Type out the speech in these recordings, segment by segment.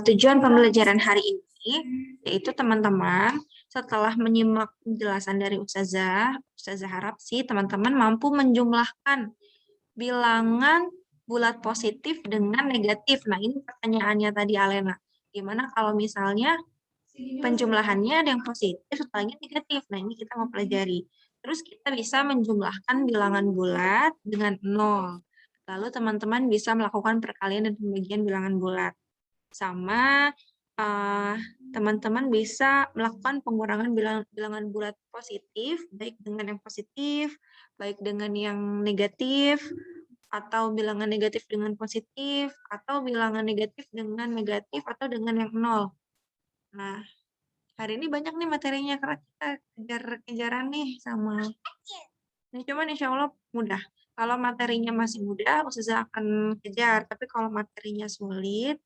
Tujuan pembelajaran hari ini yaitu teman-teman setelah menyimak penjelasan dari Ustazah harap sih teman-teman mampu menjumlahkan bilangan bulat positif dengan negatif. Nah, ini pertanyaannya tadi Alena. Gimana kalau misalnya penjumlahannya ada yang positif, setelahnya negatif. Nah, ini kita mau pelajari. Terus kita bisa menjumlahkan bilangan bulat dengan 0. Lalu teman-teman bisa melakukan perkalian dan pembagian bilangan bulat. Sama teman-teman bisa melakukan pengurangan bilangan bulat positif, baik dengan yang positif, baik dengan yang negatif, atau bilangan negatif dengan positif, atau bilangan negatif dengan negatif, atau dengan yang 0. Nah, hari ini banyak nih materinya karena kita kejar-kejaran nih sama. Ini cuman insya Allah mudah. Kalau materinya masih mudah, Ustazah akan kejar. Tapi kalau materinya sulit,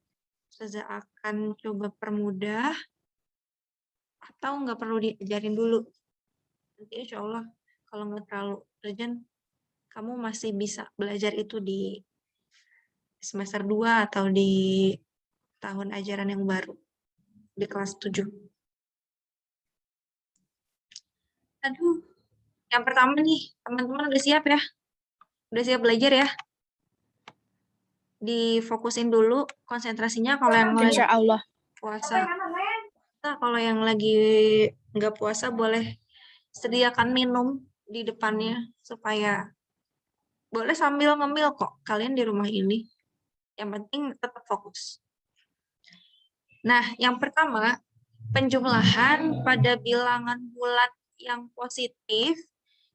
Ustazah akan coba permudah atau nggak perlu diajarin dulu. Nanti insya Allah kalau nggak terlalu urgent, kamu masih bisa belajar itu di semester 2 atau di tahun ajaran yang baru, di kelas 7. Aduh, yang pertama nih, teman-teman udah siap ya? Udah siap belajar ya? Difokusin dulu konsentrasinya kalau yang lagi Insya Allah. puasa. Nah, kalau yang lagi nggak puasa boleh sediakan minum di depannya supaya boleh sambil ngemil kok kalian di rumah ini. Yang penting tetap fokus. Nah, yang pertama penjumlahan pada bilangan bulat yang positif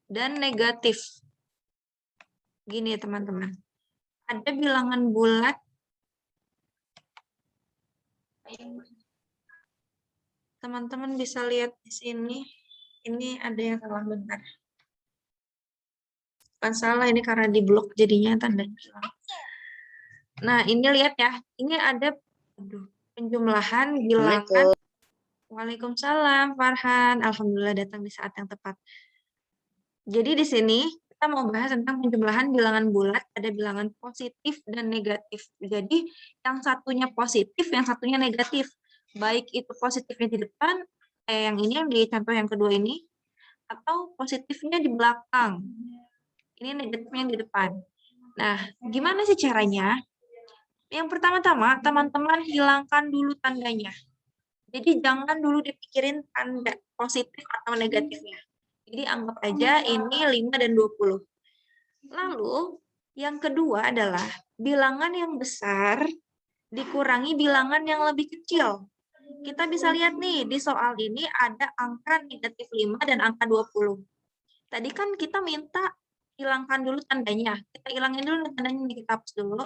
dan negatif. Gini teman-teman. Ada bilangan bulat teman-teman bisa lihat di sini. Ini ada yang salah bentar. Bukan salah, ini karena di blok jadinya tanda hilang. Nah, ini lihat ya. Ini ada penjumlahan bilangan. Waalaikumsalam, Farhan. Alhamdulillah datang di saat yang tepat. Jadi di sini kita mau bahas tentang penjumlahan bilangan bulat, ada bilangan positif dan negatif. Jadi yang satunya positif, yang satunya negatif. Baik itu positifnya di depan, yang ini yang di contoh yang kedua ini, atau positifnya di belakang. Ini negatifnya di depan. Nah, gimana sih caranya? Yang pertama-tama, teman-teman hilangkan dulu tandanya. Jadi jangan dulu dipikirin tanda positif atau negatifnya. Jadi anggap aja ini 5 dan 20. Lalu, yang kedua adalah bilangan yang besar dikurangi bilangan yang lebih kecil. Kita bisa lihat nih, di soal ini ada angka negatif 5 dan angka 20. Tadi kan kita minta hilangkan dulu tandanya. Kita hilangin dulu tandanya, kita hapus dulu.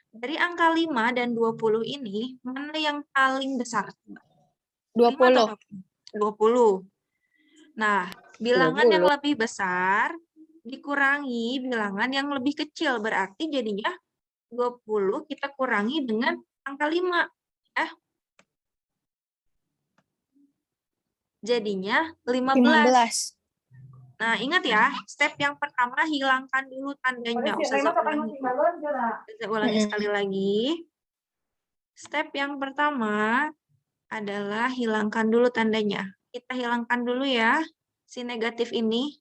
Dari angka 5 dan 20 ini, mana yang paling besar? 20. 20. Nah, bilangan yang lebih besar dikurangi bilangan yang lebih kecil. Berarti jadinya 20 kita kurangi dengan angka 5. Ya. Jadinya 15. Nah, ingat ya, step yang pertama hilangkan dulu tandanya. Ustazah ulangi sekali lagi. Step yang pertama adalah hilangkan dulu tandanya. Kita hilangkan dulu ya, si negatif ini.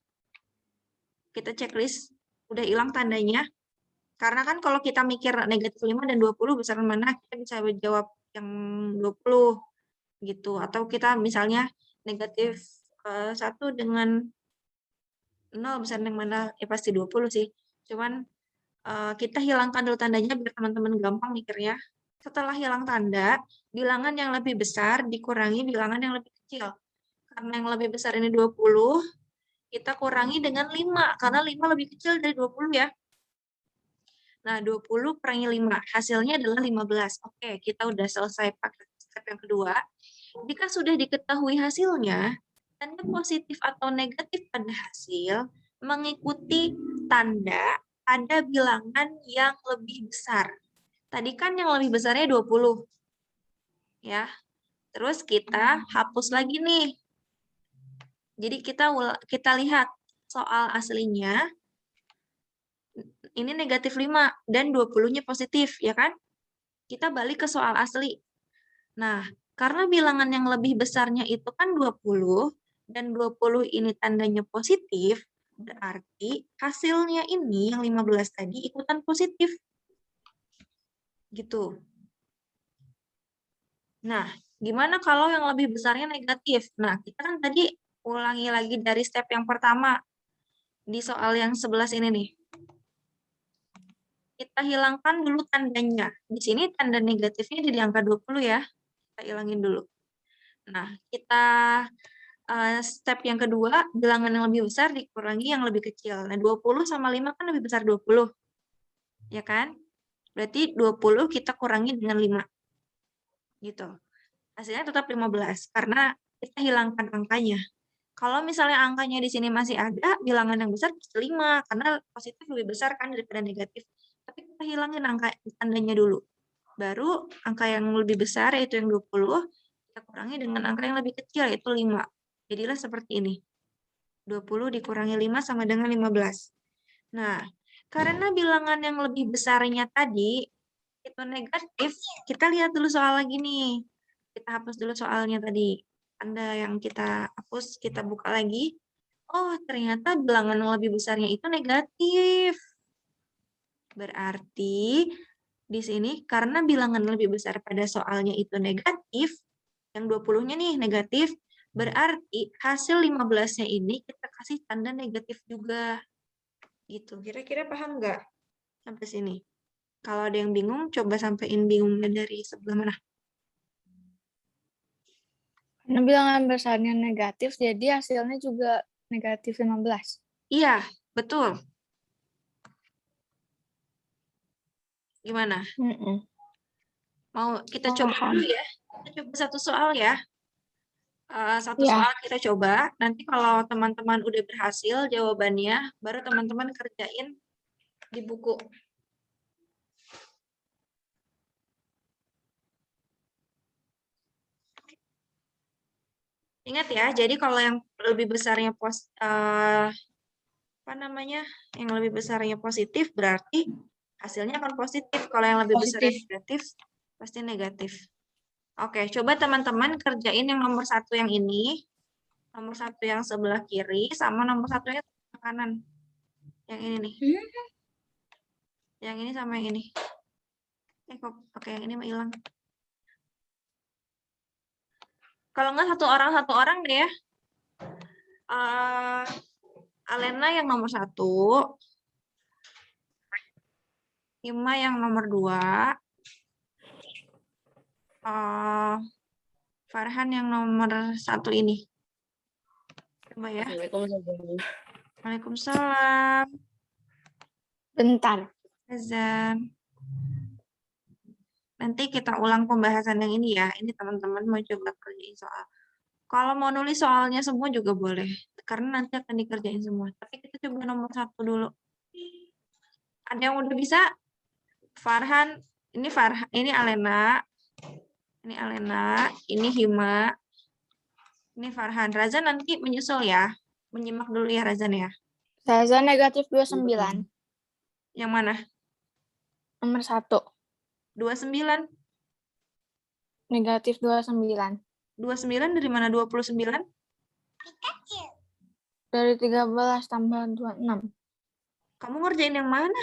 Kita checklist, udah hilang tandanya. Karena kan kalau kita mikir negatif 5 dan 20 besaran mana, kita bisa jawab yang 20 gitu. Atau kita misalnya negatif 1 dengan 0 besaran yang mana, ya pasti 20 sih. Cuman kita hilangkan dulu tandanya biar teman-teman gampang mikirnya. Setelah hilang tanda, bilangan yang lebih besar dikurangi bilangan yang lebih kecil. Karena yang lebih besar ini 20, kita kurangi dengan 5. Karena 5 lebih kecil dari 20 ya. Nah, 20 kurangi 5. Hasilnya adalah 15. Oke, kita udah selesai pakai step yang kedua. Jika sudah diketahui hasilnya, tanda positif atau negatif pada hasil mengikuti tanda pada bilangan yang lebih besar. Tadi kan yang lebih besarnya 20. Ya. Terus kita hapus lagi nih. Jadi kita lihat soal aslinya. ini negatif 5 dan 20-nya positif, ya kan? Kita balik ke soal asli. Nah, karena bilangan yang lebih besarnya itu kan 20, dan 20 ini tandanya positif, berarti hasilnya ini yang 15 tadi ikutan positif. Gitu. Nah, gimana kalau yang lebih besarnya negatif? Nah, kita kan tadi ulangi lagi dari step yang pertama di soal yang 11 ini nih. Kita hilangkan dulu tandanya. Di sini tanda negatifnya di angka 20 ya. Kita hilangin dulu. Nah, kita step yang kedua, bilangan yang lebih besar dikurangi yang lebih kecil. Nah, 20 sama 5 kan lebih besar 20. Ya kan? Berarti 20 kita kurangi dengan 5. Gitu. Hasilnya tetap 15 karena kita hilangkan angkanya. Kalau misalnya angkanya di sini masih ada, bilangan yang besar pasti 5 karena positif lebih besar kan daripada negatif. Tapi kita hilangin angka tandanya dulu. Baru angka yang lebih besar yaitu yang 20 kita kurangi dengan angka yang lebih kecil yaitu 5. Jadilah seperti ini. 20 dikurangi 5 sama dengan 15. Nah, karena bilangan yang lebih besarnya tadi itu negatif, kita lihat dulu soal lagi nih. Kita hapus dulu soalnya tadi. Tanda yang kita hapus, kita buka lagi. Oh, ternyata bilangan yang lebih besarnya itu negatif. Berarti di sini karena bilangan lebih besar pada soalnya itu negatif, yang 20-nya nih negatif, berarti hasil 15-nya ini kita kasih tanda negatif juga. Gitu. Kira-kira paham nggak sampai sini? Kalau ada yang bingung, coba sampein bingungnya dari sebelah mana. Karena bilangan besarnya negatif, jadi hasilnya juga negatif 15. Iya, betul. Gimana? Mau kita coba Paham. dulu ya? Kita coba satu soal ya. Satu Ya. soal kita coba. Nanti kalau teman-teman udah berhasil jawabannya, baru teman-teman kerjain di buku. Ingat ya, jadi kalau yang lebih besarnya yang lebih besarnya positif berarti hasilnya akan positif. Kalau yang lebih besarnya Positif. negatif, pasti negatif. Oke, coba teman-teman kerjain yang nomor 1 yang ini, nomor 1 yang sebelah kiri, sama nomor 1 yang sebelah kanan. Yang ini nih. Yang ini sama yang ini. Kok oke, yang ini mah hilang. Kalau nggak satu orang deh ya. Alena yang nomor 1, Ima yang nomor 2, Farhan yang nomor 1 ini. Coba ya. Waalaikumsalam. Bentar. Azan. Nanti kita ulang pembahasan yang ini ya. Ini teman-teman mau coba kerjain soal. Kalau mau nulis soalnya semua juga boleh. Karena nanti akan dikerjain semua. Tapi kita coba nomor 1 dulu. Ada yang udah bisa? Farhan, ini Alena. Ini Alena, ini Hima. Ini Farhan. Razan nanti menyusul ya. Menyimak dulu ya Razan ya. Saya negatif 29. Yang mana? Nomor 1. 29. Negatif 29. 29 dari mana? 29? Dari 13 tambah 26. Kamu ngerjain yang mana?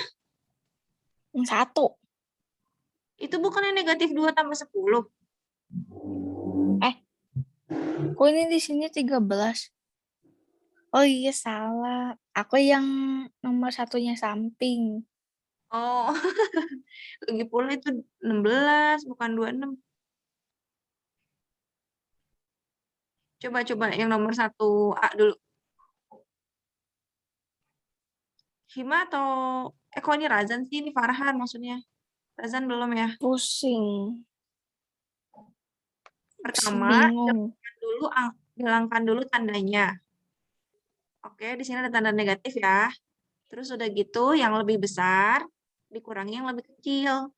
Yang 1. Itu bukannya negatif 2 tambah 10? Kok ini di sini 13? Oh iya, salah. Aku yang nomor 1-nya samping. Oh, lagi pula itu 16, bukan 26. Coba yang nomor 1A dulu. Hima atau... kok ini Razan sih? Ini Farhan maksudnya. Razan belum ya? Pusing. Pertama, Bingung. hilangkan dulu tandanya. Oke, di sini ada tanda negatif ya. Terus udah gitu, yang lebih besar dikurangi yang lebih kecil.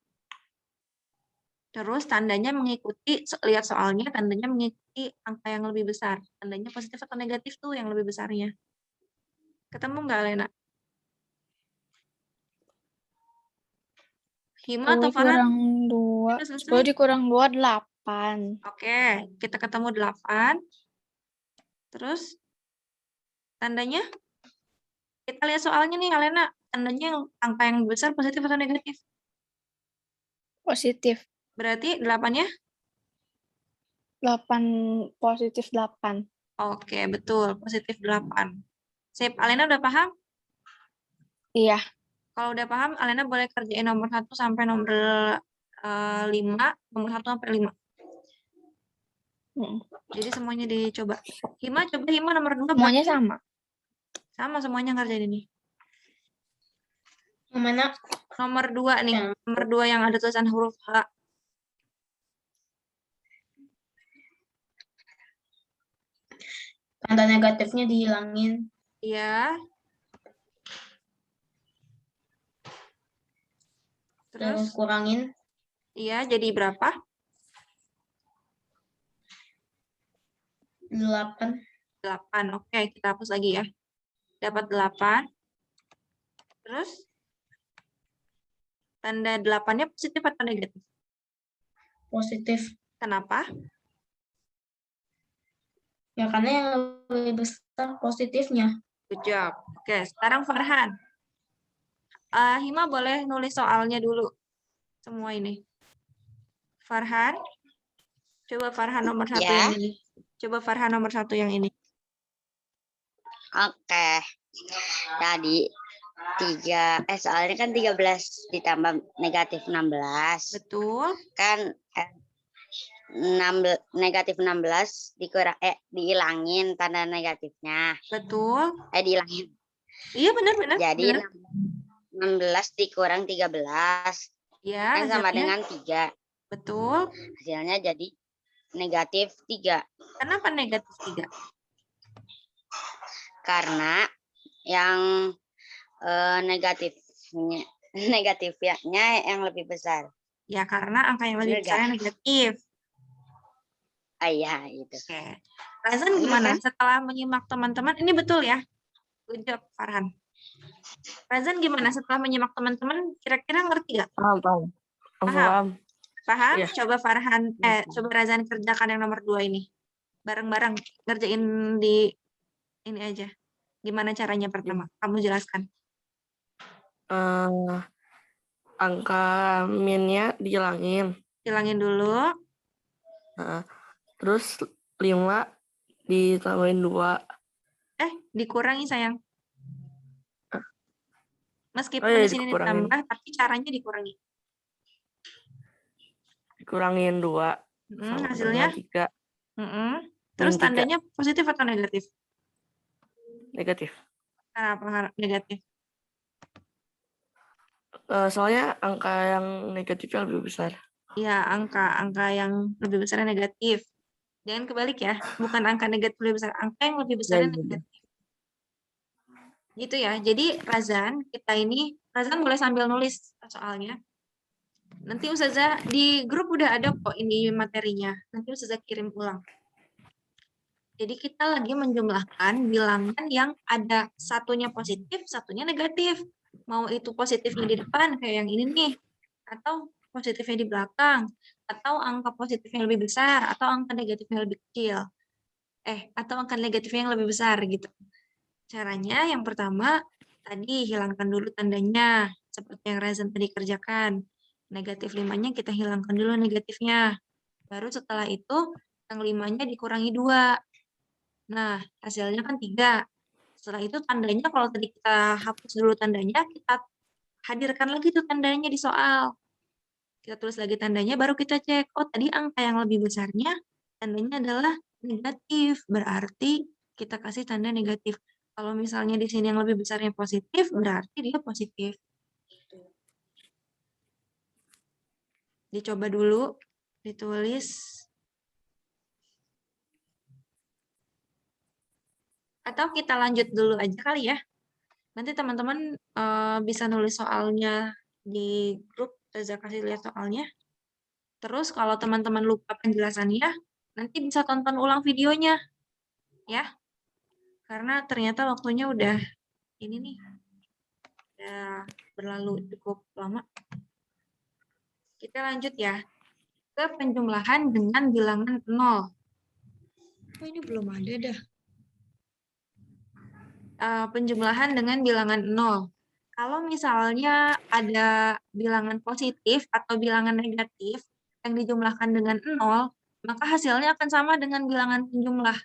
Terus tandanya mengikuti, lihat soalnya tandanya mengikuti angka yang lebih besar. Tandanya positif atau negatif tuh yang lebih besarnya. Ketemu nggak, Lena? Hima atau 10 Farhan? kurang 2. Udah selesai? 10 dikurang 2, 8. Oke, kita ketemu 8. Terus tandanya? Kita lihat soalnya nih, Alena. Tandanya yang angka yang besar positif atau negatif? Positif. Berarti 8-nya? 8 positif 8. Oke, betul. Positif 8. Sip, Alena udah paham? Iya. Kalau udah paham, Alena boleh kerjain nomor 1 sampai nomor 5. Nomor 1 sampai 5. Mm. Jadi semuanya dicoba. Hima, coba Hima nomor 2 Semuanya berapa? sama. Sama semuanya ngerjain ini. Yang mana? Nomor 2 nih. Yang- Nomor 2 yang ada tulisan huruf H. Tanda negatifnya dihilangin. Iya. Terus Terus, kurangin iya jadi berapa? 8. 8. Oke, kita hapus lagi ya. Dapat 8. Terus, tanda 8-nya positif atau negatif? Positif. Kenapa? Ya karena yang lebih besar positifnya. Good job. Oke, sekarang Farhan. Hima boleh nulis soalnya dulu. Semua ini. Farhan. Coba Farhan nomor 1 Ya. yang ini. Coba Farhan nomor 1 yang ini. Oke. Tadi soalnya kan 13 ditambah negatif 16. Betul. Kan negatif 16 dihilangin tanda negatifnya. Betul. Dihilangin. Iya benar-benar. Jadi 16 dikurang 13 Ya, kan sama hasilnya. dengan 3. Betul. Hasilnya jadi negatif 3. Kenapa negatif 3? Karena yang negatifnya yang lebih besar. Ya, karena angka yang lebih Bener besar negatif. Iya, itu. Oke. Razan gimana? Setelah menyimak teman-teman, ini betul ya? Good job, Farhan. Razan gimana setelah menyimak teman-teman? Kira-kira ngerti nggak? Paham. Paham? Iya. Coba Farhan, coba Razan kerjakan yang nomor 2 ini. Bareng-bareng ngerjain di ini aja. Gimana caranya pertama? Kamu jelaskan. Angka minnya dihilangin. Hilangin dulu. Terus 5 ditambahin 2. Dikurangi sayang. Meskipun iya, di sini dikurangin. ditambah, tapi caranya dikurangi. Dikurangin 2. Sama Hasilnya? dengan 3. Terus 3. tandanya positif atau negatif? Negatif. Kenapa negatif? Soalnya angka yang negatifnya lebih besar. Iya, angka yang lebih besarnya negatif. Jangan kebalik ya, bukan angka negatif lebih besar, angka yang lebih besarnya negatif. Gitu ya. Jadi Razan boleh sambil nulis soalnya. Nanti Ustazah di grup udah ada kok ini materinya. Nanti Ustazah kirim ulang. Jadi kita lagi menjumlahkan bilangan yang ada satunya positif, satunya negatif. Mau itu positifnya di depan kayak yang ini nih, atau positifnya di belakang, atau angka positifnya lebih besar, atau angka negatifnya lebih kecil. Atau angka negatifnya yang lebih besar gitu. Caranya yang pertama, tadi hilangkan dulu tandanya, seperti yang Razan tadi kerjakan. Negatif 5-nya kita hilangkan dulu negatifnya. Baru setelah itu, yang 5-nya dikurangi 2. Nah, hasilnya kan 3. Setelah itu tandanya, kalau tadi kita hapus dulu tandanya, kita hadirkan lagi tuh tandanya di soal. Kita tulis lagi tandanya, baru kita cek. Oh, tadi angka yang lebih besarnya, tandanya adalah negatif. Berarti kita kasih tanda negatif. Kalau misalnya di sini yang lebih besarnya positif, berarti dia positif. Dicoba dulu, ditulis. Atau kita lanjut dulu aja kali ya. Nanti teman-teman bisa nulis soalnya di grup, Reza kasih lihat soalnya. Terus kalau teman-teman lupa penjelasannya, nanti bisa tonton ulang videonya. Ya. Karena ternyata waktunya udah ini nih. Udah berlalu cukup lama. Kita lanjut ya ke penjumlahan dengan bilangan 0. Oh, ini belum ada dah. Penjumlahan dengan bilangan 0. Kalau misalnya ada bilangan positif atau bilangan negatif yang dijumlahkan dengan 0, maka hasilnya akan sama dengan bilangan penjumlah.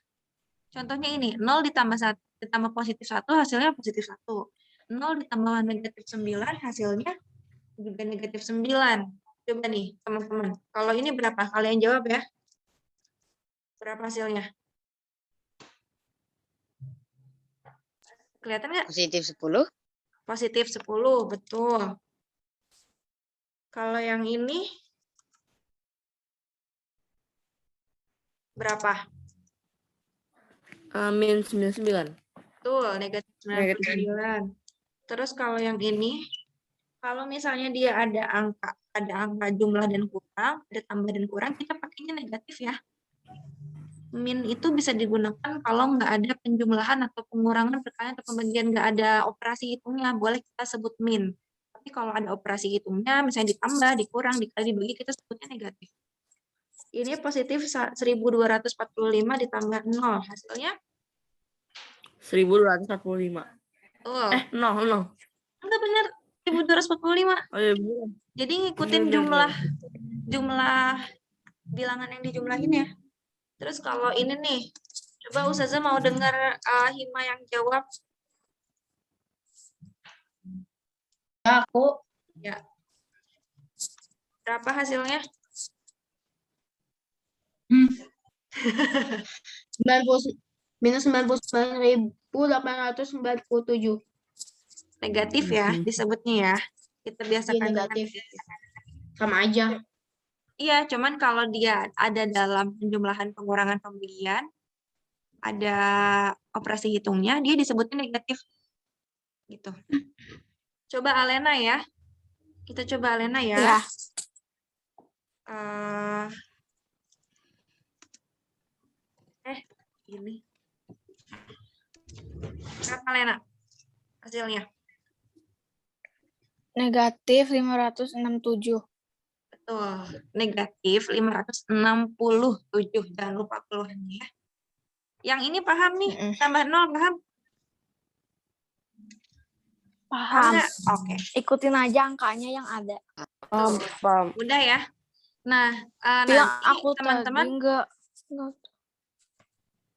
Contohnya ini, 0 ditambah positif 1, hasilnya positif 1. 0 ditambah negatif 9, hasilnya juga negatif 9. Coba nih, teman-teman. Kalau ini berapa? Kalian jawab ya. Berapa hasilnya? Kelihatan nggak? Positif 10. Positif 10, betul. Kalau yang ini berapa? Min 99. Betul, negatif 99. Terus kalau yang ini, kalau misalnya dia ada angka jumlah dan kurang, ada tambah dan kurang, kita pakainya negatif ya. Min itu bisa digunakan kalau nggak ada penjumlahan atau pengurangan, perkalian atau pembagian, nggak ada operasi hitungnya, boleh kita sebut min. Tapi kalau ada operasi hitungnya, misalnya ditambah, dikurang, dikali, dibagi, kita sebutnya negatif. Ini positif 1245 ditambah 0, hasilnya? 1245. Oh, 0. enggak benar, 1245. Oh iya, bener. Jadi ngikutin Bener. jumlah bilangan yang dijumlahin ya. Terus kalau ini nih, coba Ustazah mau dengar Hima yang jawab. Aku Ya. Berapa hasilnya? 99.897. Negatif ya disebutnya ya. Kita Iya, biasakan dengan negatif. Sama aja. Iya, cuman kalau dia ada dalam penjumlahan pengurangan pembagian, ada operasi hitungnya, dia disebutnya negatif. Gitu. Coba Alena ya. Kita coba Alena ya. Ya. Ini. Berapa Alena hasilnya? Negatif 567. Betul, negatif 567. Jangan lupa keluhannya ya. Yang ini paham nih, tambah 0 paham? Paham. Nggak? Oke. Ikutin aja angkanya yang ada. Paham. Udah ya. Nah, Bilang nanti aku teman-teman tadi enggak.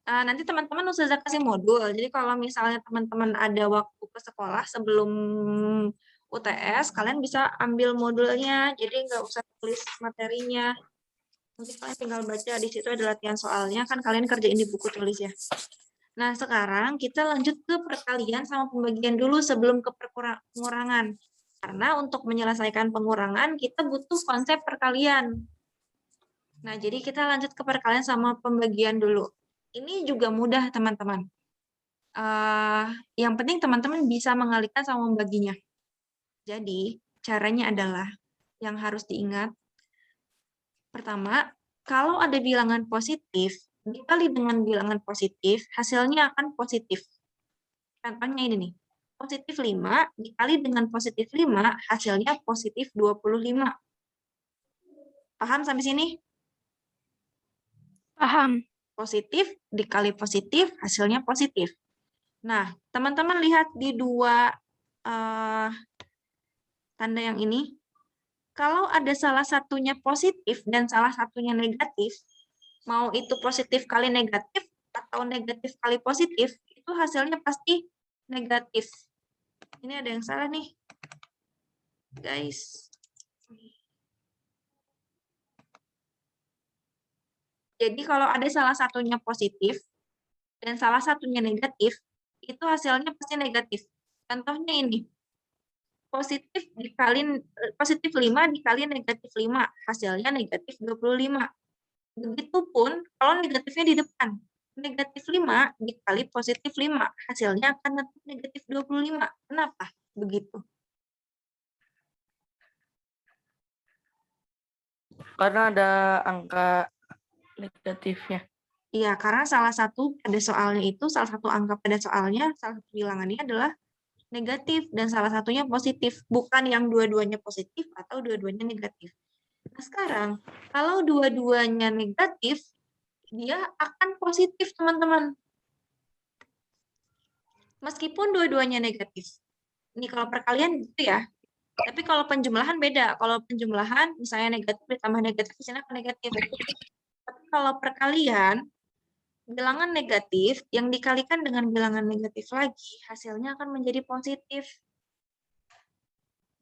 nanti teman-teman Ustazah kasih modul. Jadi kalau misalnya teman-teman ada waktu ke sekolah sebelum UTS, kalian bisa ambil modulnya. Jadi nggak usah tulis materinya. Nanti kalian tinggal baca, di situ ada latihan soalnya, kan kalian kerjain di buku tulis ya. Nah, sekarang kita lanjut ke perkalian sama pembagian dulu sebelum ke pengurangan. Karena untuk menyelesaikan pengurangan, kita butuh konsep perkalian. Nah, jadi kita lanjut ke perkalian sama pembagian dulu. Ini juga mudah, teman-teman. Yang penting teman-teman bisa mengalihkan sama membaginya. Jadi, caranya adalah yang harus diingat. Pertama, kalau ada bilangan positif, dikali dengan bilangan positif, hasilnya akan positif. Contohnya ini nih, positif 5 dikali dengan positif 5, hasilnya positif 25. Paham sampai sini? Paham. Positif dikali positif, hasilnya positif. Nah, teman-teman lihat di dua tanda yang ini, kalau ada salah satunya positif dan salah satunya negatif, mau itu positif kali negatif atau negatif kali positif, itu hasilnya pasti negatif. Ini ada yang salah nih, guys. Jadi kalau ada salah satunya positif dan salah satunya negatif, itu hasilnya pasti negatif. Contohnya ini, positif 5 dikali negatif 5, hasilnya negatif 25. Begitupun kalau negatifnya di depan. Negatif 5 dikali positif 5, hasilnya akan tetap negatif 25. Kenapa begitu? Karena ada angka negatifnya. Iya, karena salah satu pada soalnya itu, salah satu angka pada soalnya, salah satu bilangannya adalah negatif, dan salah satunya positif. Bukan yang dua-duanya positif atau dua-duanya negatif. Nah, sekarang, kalau dua-duanya negatif, dia akan positif, teman-teman. Meskipun dua-duanya negatif. Ini kalau perkalian gitu ya. Tapi kalau penjumlahan beda. Kalau penjumlahan, misalnya negatif ditambah negatif, di sini akan negatif. Tapi kalau perkalian, bilangan negatif yang dikalikan dengan bilangan negatif lagi, hasilnya akan menjadi positif.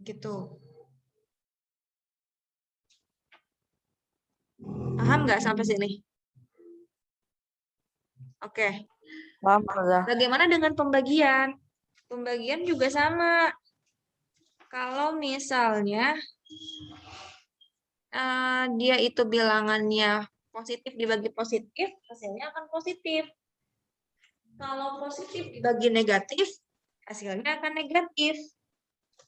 Gitu. Paham nggak sampai sini? Oke. Paham, Ustazah? Bagaimana dengan pembagian? Pembagian juga sama. Kalau misalnya dia itu bilangannya positif dibagi positif, hasilnya akan positif. Kalau positif dibagi negatif, hasilnya akan negatif.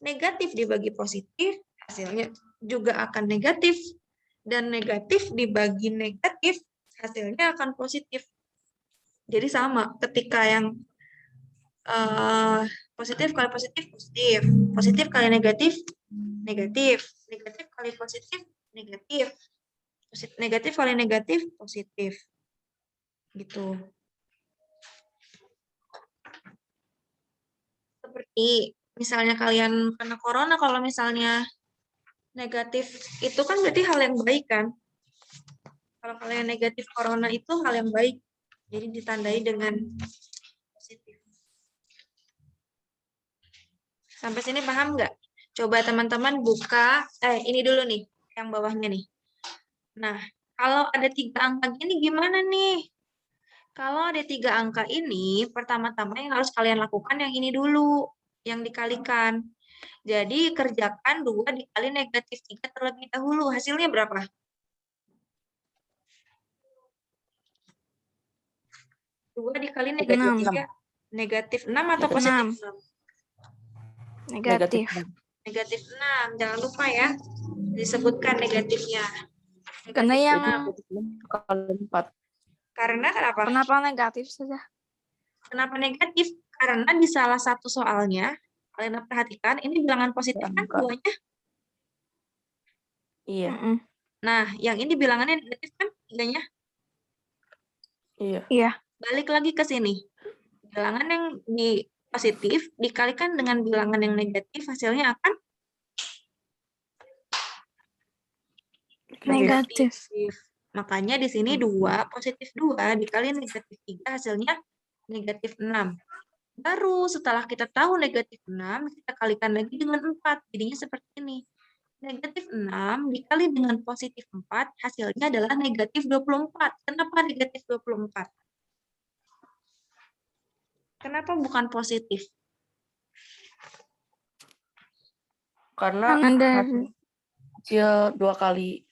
Negatif dibagi positif, hasilnya juga akan negatif. Dan negatif dibagi negatif, hasilnya akan positif. Jadi sama, ketika yang positif kali positif, positif. Positif kali negatif, negatif. Negatif kali positif, negatif. Negatif kali negatif, positif. Gitu. Seperti misalnya kalian kena corona, kalau misalnya negatif, itu kan berarti hal yang baik kan? Kalau kalian negatif corona itu hal yang baik. Jadi ditandai dengan positif. Sampai sini paham nggak? Coba teman-teman buka, ini dulu nih, yang bawahnya nih. Nah, kalau ada 3 angka gini gimana nih? Kalau ada 3 angka ini, pertama-tama yang harus kalian lakukan yang ini dulu, yang dikalikan. Jadi kerjakan 2 dikali negatif 3 terlebih dahulu. Hasilnya berapa? Dua dikali negatif 6. 3. Negatif 6 atau positif 6? Negatif. Negatif 6. Jangan lupa ya, disebutkan negatifnya. Karena Negatif yang 6. Kali 4. Karena kenapa? kenapa negatif saja? Kenapa negatif? Karena di salah satu soalnya, kalian perhatikan, ini bilangan positif kan Angka. duanya. Iya, Mm-mm. Nah, yang ini bilangannya negatif kan tiganya. iya. Iya. Balik lagi ke sini. Bilangan yang di positif dikalikan dengan bilangan yang negatif, hasilnya akan Negatif. Makanya di sini 2, positif 2 dikali negatif 3, hasilnya negatif 6. Baru setelah kita tahu negatif 6, kita kalikan lagi dengan 4. Jadinya seperti ini. Negatif 6 dikali dengan positif 4, hasilnya adalah negatif 24. Kenapa negatif 24? Kenapa bukan positif? Karena Ada hasil 2 kali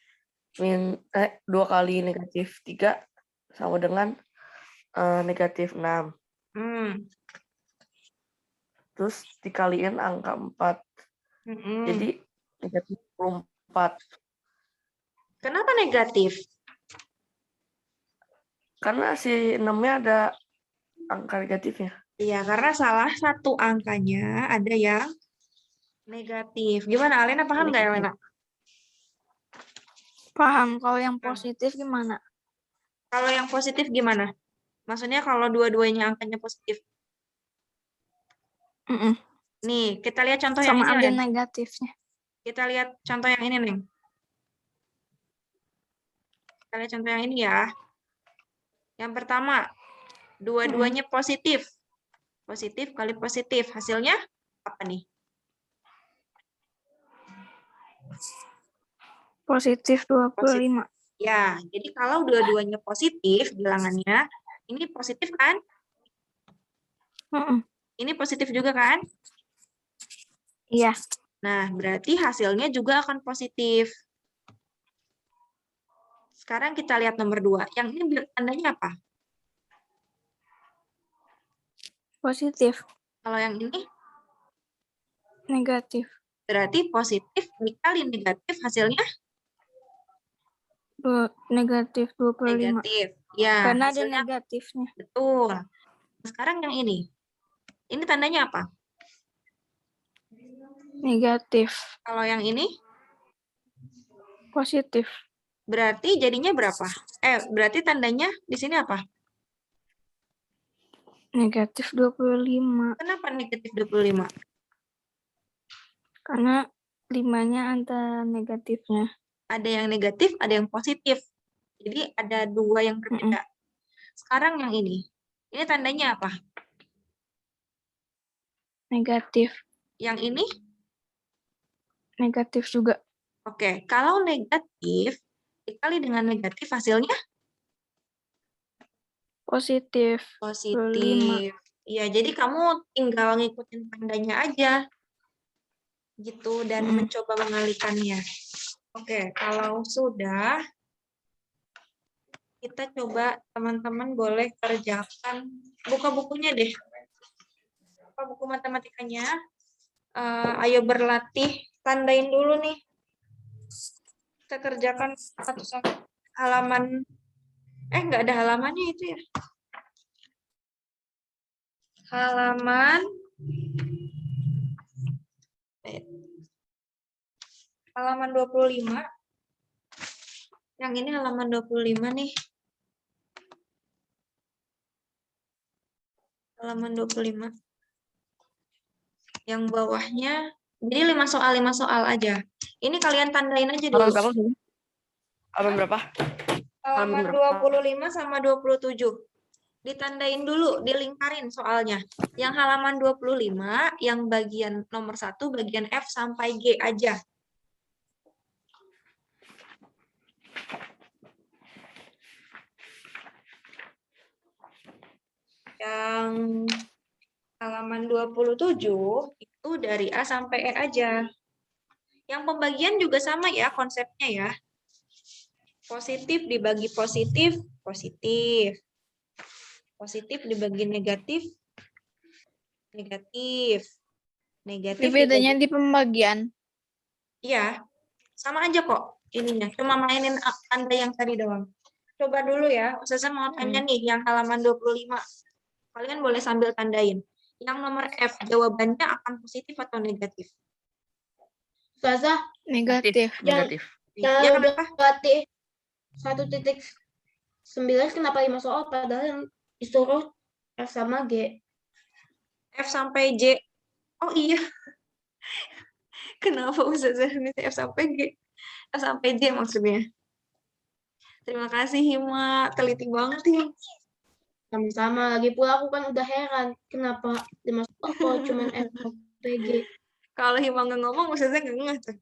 2 kali negatif 3 sama dengan negatif 6. Terus dikaliin angka 4. Jadi negatif 24. Kenapa negatif? Karena si 6-nya ada angka negatifnya. Iya, karena salah satu angkanya ada yang negatif. Gimana, Alena paham nggak, Alena? paham. Kalau yang positif gimana? Kalau yang positif gimana? Maksudnya kalau dua-duanya angkanya positif. Mm-mm. Nih, kita lihat contoh yang Sama ini, ada Len. negatifnya. Kita lihat contoh yang ini, Neng. Kita lihat contoh yang ini ya. Yang pertama, dua-duanya positif. Positif kali positif. Hasilnya apa nih? Positif 25. Ya, jadi kalau dua-duanya positif bilangannya, ini positif kan? Mm-mm. Ini positif juga kan? Iya. Nah, berarti hasilnya juga akan positif. Sekarang kita lihat nomor 2. Yang ini tandanya apa? Positif. Kalau yang ini Negatif. berarti positif dikali negatif, hasilnya Negatif 25. negatif. Ya, Karena ada hasilnya negatifnya. betul. Sekarang yang ini. Ini tandanya apa? Negatif. Kalau yang ini Positif. Berarti jadinya berapa? Berarti tandanya di sini apa? Negatif 25. Kenapa negatif 25? Karena 5-nya ada negatifnya. Ada yang negatif, ada yang positif. Jadi ada dua yang berbeda. Sekarang yang ini. Ini tandanya apa? Negatif. Yang ini? Negatif juga. Oke, kalau negatif dikali dengan negatif hasilnya Positif. 25. positif. Ya, jadi kamu tinggal ngikutin tandanya aja. Gitu, dan mencoba mengalihkannya. Oke, kalau sudah, kita coba teman-teman boleh kerjakan. Buka bukunya deh. Buka buku matematikanya. Ayo berlatih. Tandain dulu nih. Kita kerjakan satu-satu halaman. Nggak ada halamannya itu ya. Halaman 25. Yang ini halaman 25 nih. Halaman 25. Yang bawahnya, jadi 5 soal aja. Ini kalian tandain aja dulu. Halaman berapa? Halaman berapa? Halaman 25 sama 27. Ditandain dulu, dilingkarin soalnya. Yang halaman 25, yang bagian nomor 1, bagian F sampai G aja. Yang halaman 27 itu dari A sampai E aja. Yang pembagian juga sama ya konsepnya ya. Positif dibagi positif, positif. Positif dibagi negatif, negatif. Negatif Bedanya dibagi... di pembagian. Iya, sama aja kok ininya. Cuma mainin tanda yang tadi doang. Coba dulu ya, Ustazah mau tanya nih yang halaman 25. Kalian boleh sambil tandain. Yang nomor F, jawabannya akan positif atau negatif? Ustazah, Negatif. Negatif. Ya, yang udah kenapa? latih 1.9 kenapa 5 soal padahal yang disuruh F sama G. F sampai J. Oh iya. Kenapa Ustazah minta F sampai G? F sampai J maksudnya. Terima kasih Hima, teliti banget ya. Sama-sama, lagi pula aku kan udah heran kenapa dimasuk kok cuman F sampai G. Kalau Hima nggak ngomong, Ustazah nggak ngeh tuh.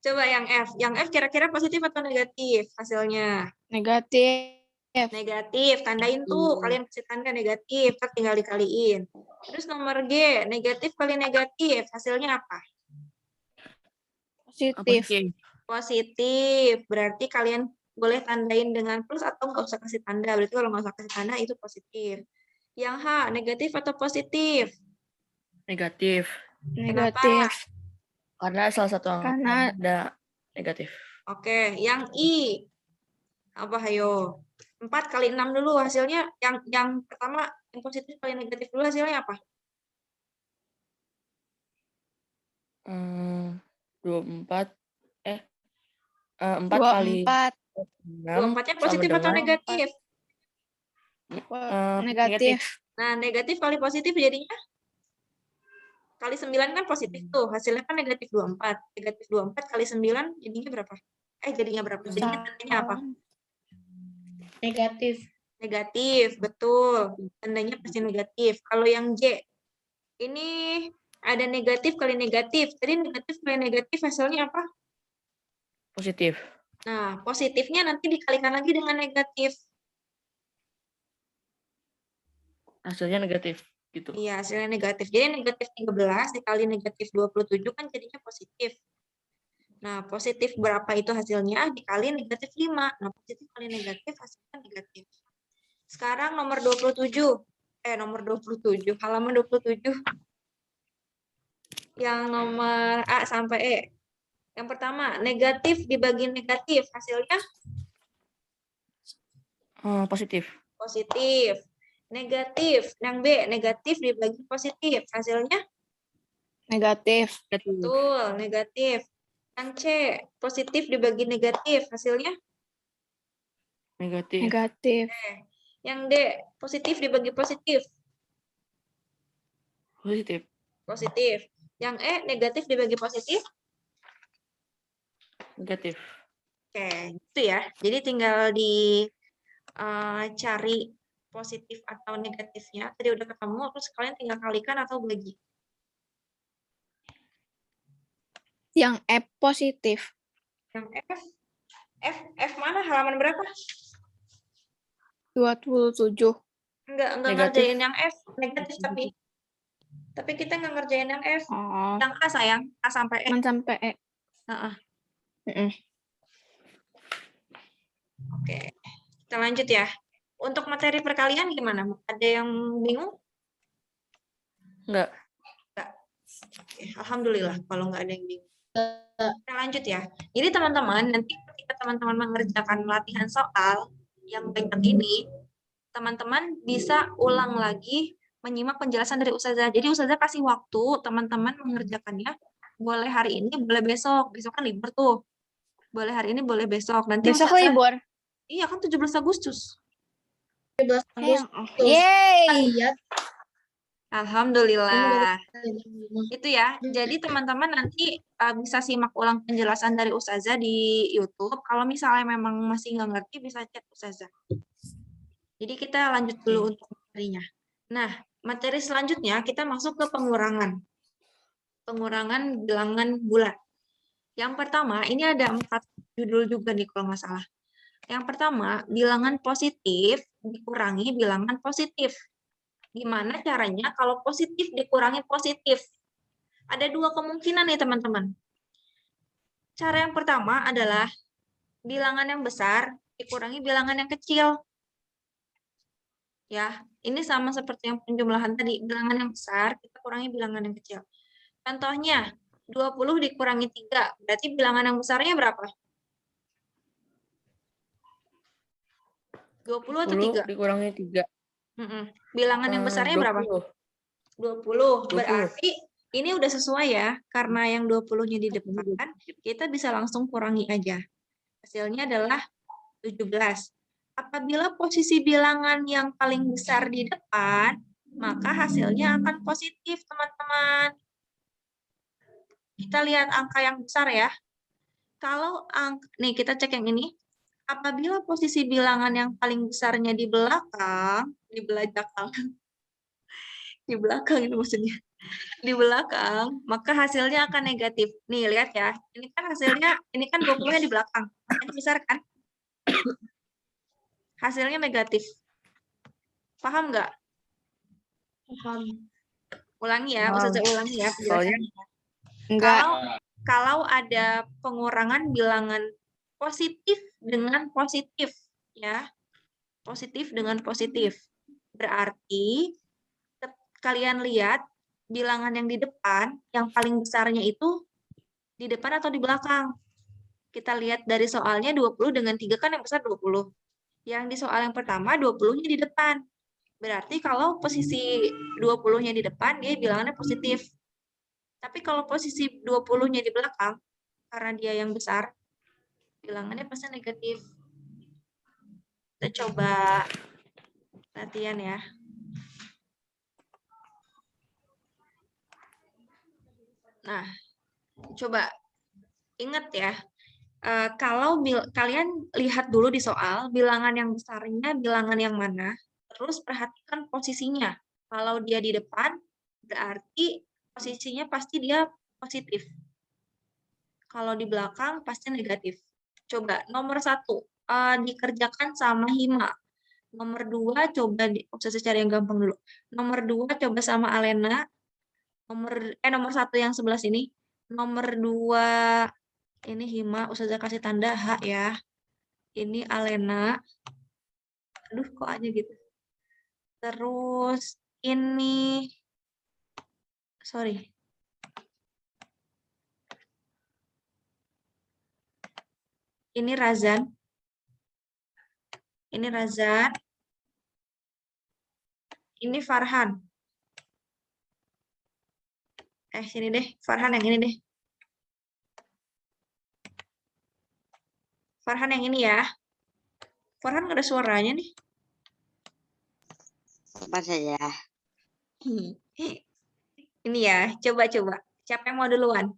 Coba yang F. Yang F kira-kira positif atau negatif hasilnya? Negatif. Negatif. Tandain tuh. Kalian kasih tanda negatif. Tinggal dikaliin. Terus nomor G. Negatif kali negatif. Hasilnya apa? Positif. Positif. Berarti kalian boleh tandain dengan plus atau nggak usah kasih tanda. Berarti kalau nggak usah kasih tanda itu positif. Yang H. Negatif atau positif? Negatif. Negatif. Karena salah satu Karena ada negatif. Oke. Yang I. Apa hayo? 4 kali 6 dulu hasilnya. Yang pertama yang positif kali negatif dulu hasilnya apa? 24 4 kali 24. 6 24-nya sama positif atau dengan negatif? Negatif. Nah, negatif kali positif jadinya kali 9 kan positif tuh. Hasilnya kan negatif 24. Negatif 24 kali 9 jadinya berapa? Jadinya berapa? Jadinya tandanya apa? Negatif. Negatif, betul. Tandanya pasti negatif. Kalau yang J, ini ada negatif kali negatif. Tadi negatif kali negatif hasilnya apa? positif. Nah, positifnya nanti dikalikan lagi dengan negatif. Hasilnya negatif gitu. Iya, hasilnya negatif. Jadi negatif 13 dikali negatif 27 kan jadinya positif. Nah, positif berapa itu hasilnya? Dikali negatif 5. Nah, positif kali negatif hasilnya negatif. Sekarang nomor 27. Nomor 27. Halaman 27. Yang nomor A sampai E. Yang pertama, negatif dibagi negatif. Hasilnya? Positif. Positif. Negatif. Yang B, negatif dibagi positif. Hasilnya? Negatif. Betul, negatif. Yang C, positif dibagi negatif, hasilnya? Negatif. Negatif. Yang D, positif dibagi positif, Positif. positif. Yang E, negatif dibagi positif. Negatif. Oke, gitu ya. Jadi tinggal cari positif atau negatifnya. Tadi udah ketemu, terus kalian tinggal kalikan atau bagi. Yang E positif. Yang F mana? Halaman berapa? 27. Enggak Negatif. ngerjain yang F, negatif tapi kita nggak ngerjain yang F. Oh, Yang A sayang, A sampai E. sampai E. Heeh. Mm-mm. Oke, kita lanjut ya. Untuk materi perkalian gimana? Ada yang bingung? Enggak. Oke, alhamdulillah kalau nggak ada yang bingung. Kita lanjut ya. Jadi teman-teman, nanti ketika teman-teman mengerjakan latihan soal yang banyak ini, teman-teman bisa ulang lagi menyimak penjelasan dari Ustazah. Jadi Ustazah kasih waktu teman-teman mengerjakannya. Boleh hari ini, boleh besok. Besok kan libur tuh. Boleh hari ini, boleh besok. Nanti Besok Ustazah, libur. iya kan 17 Agustus. 17 Agustus. Yeay. Lihat. Alhamdulillah. Itu ya. Jadi teman-teman nanti bisa simak ulang penjelasan dari Ustazah di YouTube. Kalau misalnya memang masih nggak ngerti, bisa chat Ustazah. Jadi kita lanjut dulu untuk materinya. Nah, materi selanjutnya kita masuk ke pengurangan. Pengurangan bilangan bulat. Yang pertama, ini ada 4 judul juga nih kalau nggak salah. Yang pertama, bilangan positif dikurangi bilangan positif. Gimana caranya kalau positif dikurangi positif? Ada 2 kemungkinan nih teman-teman. Cara yang pertama adalah bilangan yang besar dikurangi bilangan yang kecil. Ya, ini sama seperti yang penjumlahan tadi. Bilangan yang besar kita kurangi bilangan yang kecil. Contohnya, 20 dikurangi 3. Berarti bilangan yang besarnya berapa? 20 atau 3? Dikurangi 3. Bilangan yang besarnya berapa? 20. Berarti ini udah sesuai ya. Karena yang 20-nya di depan, kita bisa langsung kurangi aja. Hasilnya adalah 17. Apabila posisi bilangan yang paling besar di depan, maka hasilnya akan positif, teman-teman. Kita lihat angka yang besar ya. Kalau nih kita cek yang ini. Apabila posisi bilangan yang paling besarnya di belakang ini maksudnya, di belakang, maka hasilnya akan negatif. Nih, lihat ya. Ini kan hasilnya, ini kan 20-nya di belakang. Ini besar kan? Hasilnya negatif. Paham nggak? Paham. Ulangi ya, Ustazah ulangi ya penjelasannya. Enggak. Kalau ada pengurangan bilangan positif dengan positif, ya. Positif dengan positif. Berarti kalian lihat bilangan yang di depan, yang paling besarnya itu di depan atau di belakang. Kita lihat dari soalnya 20 dengan 3 kan yang besar 20. Yang di soal yang pertama 20-nya di depan. Berarti kalau posisi 20-nya di depan, dia bilangannya positif. Tapi kalau posisi 20-nya di belakang, karena dia yang besar, bilangannya pasti negatif. Kita coba latihan ya. Nah, coba ingat ya, kalau kalian lihat dulu di soal, bilangan yang besarnya bilangan yang mana, terus perhatikan posisinya. Kalau dia di depan, berarti posisinya pasti dia positif. Kalau di belakang, pasti negatif. Coba, nomor 1, dikerjakan sama Hima. Nomor 2, coba, usah cari yang gampang dulu. Nomor 2, coba sama Alena. Nomor 1 yang sebelah sini. Nomor 2, ini Hima, Ustazah kasih tanda H ya. Ini Alena. Aduh, kok aja gitu. Terus ini, sorry. Ini Razan. Ini Razan. Ini Farhan. Sini deh, Farhan yang ini deh. Farhan yang ini ya. Farhan nggak ada suaranya nih. Apa saja? Ini ya, coba-coba. Siapa yang mau duluan?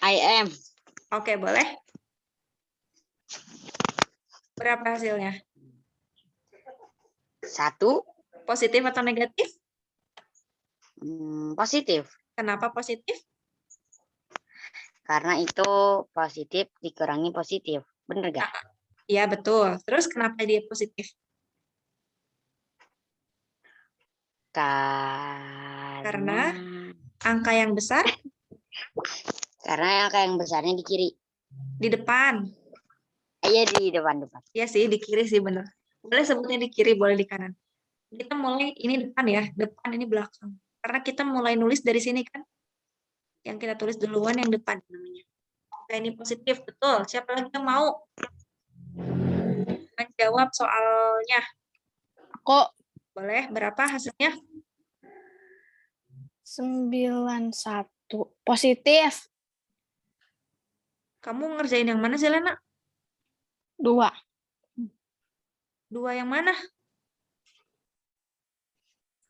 I am. Oke, boleh. Berapa hasilnya? 1. Positif atau negatif? Positif. Kenapa positif? Karena itu positif dikurangi positif. Bener gak? Iya, betul. Terus kenapa dia positif? Karena Angka yang besar angka yang besarnya di kiri. di depan. Iya, di depan-depan. Iya sih, di kiri sih bener. Boleh sebutnya di kiri, boleh di kanan. Kita mulai, ini depan ya, depan ini belakang. Karena kita mulai nulis dari sini kan. Yang kita tulis duluan yang depan namanya. Oke, ini positif, betul. Siapa lagi yang mau menjawab soalnya? Kok Boleh, berapa hasilnya? 91 positif Kamu ngerjain yang mana sih, Lena? 2. 2 yang mana?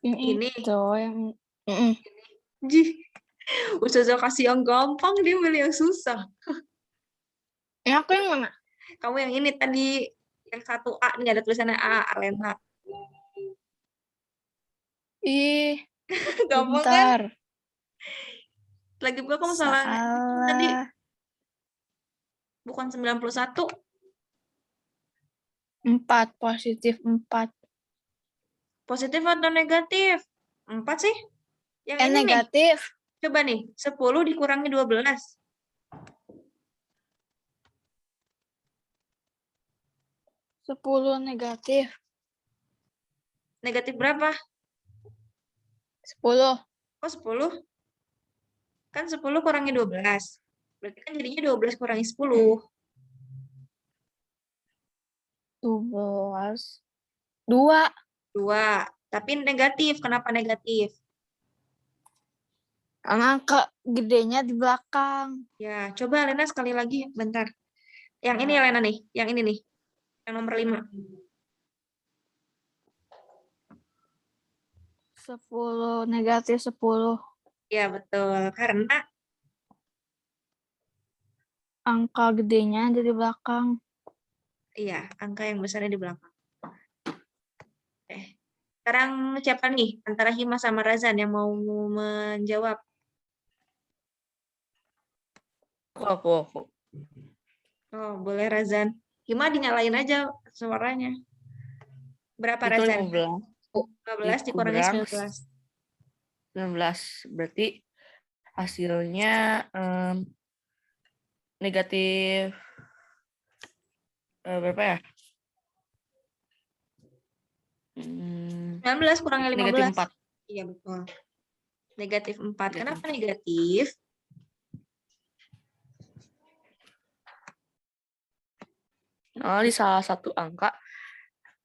Ini. Itu yang Mm-mm. Jih, Ustazah kasih yang gampang, dia milih yang susah. Yang aku yang mana? Kamu yang ini tadi, yang 1A, nih ada tulisannya A, Lena. Ih, Gampang kan? bentar. Lagi pula kamu salah tadi, Salah. bukan 91. 4 positif 4. Positif atau negatif? 4 sih. Yang ini nih, Negatif. coba nih, 10 dikurangi 12. 10 negatif. Negatif berapa? 10. Oh, 10? Kan 10 kurangi 12. Berarti kan jadinya 12 kurangi 10. 12. 2. 2. Tapi negatif. Kenapa negatif? Angka gedenya di belakang. Ya, coba Lena sekali lagi. Bentar. Yang ini ya Lena nih. Yang ini nih. Yang nomor 5. 10 negatif 10. Ya, betul. Karena Angka gedenya ada di belakang. iya, angka yang besarnya di belakang. Oke. Sekarang siapa nih? Antara Hima sama Razan yang mau menjawab. Aku. Oh, boleh Razan. Hima dinyalain aja suaranya. Berapa Itu Razan? 15. 15 dikurangi 19. 19. Berarti hasilnya negatif berapa ya? 19 kurangi 15. Negatif 4. Iya, betul. Negatif 4. Negatif Kenapa 4. negatif? Oh, di salah satu angka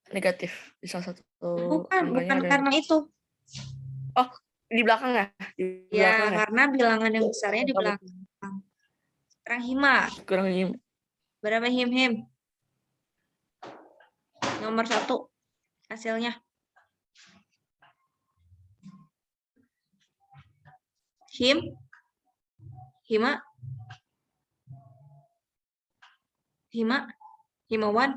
negatif. Di salah satu Bukan angkanya ada. karena itu. Oh, di belakang ya? Di Ya, belakang ya? karena bilangan yang besarnya di belakang. Sekarang Hima. Kurang Berapa Him? Nomor 1 hasilnya. Himawan.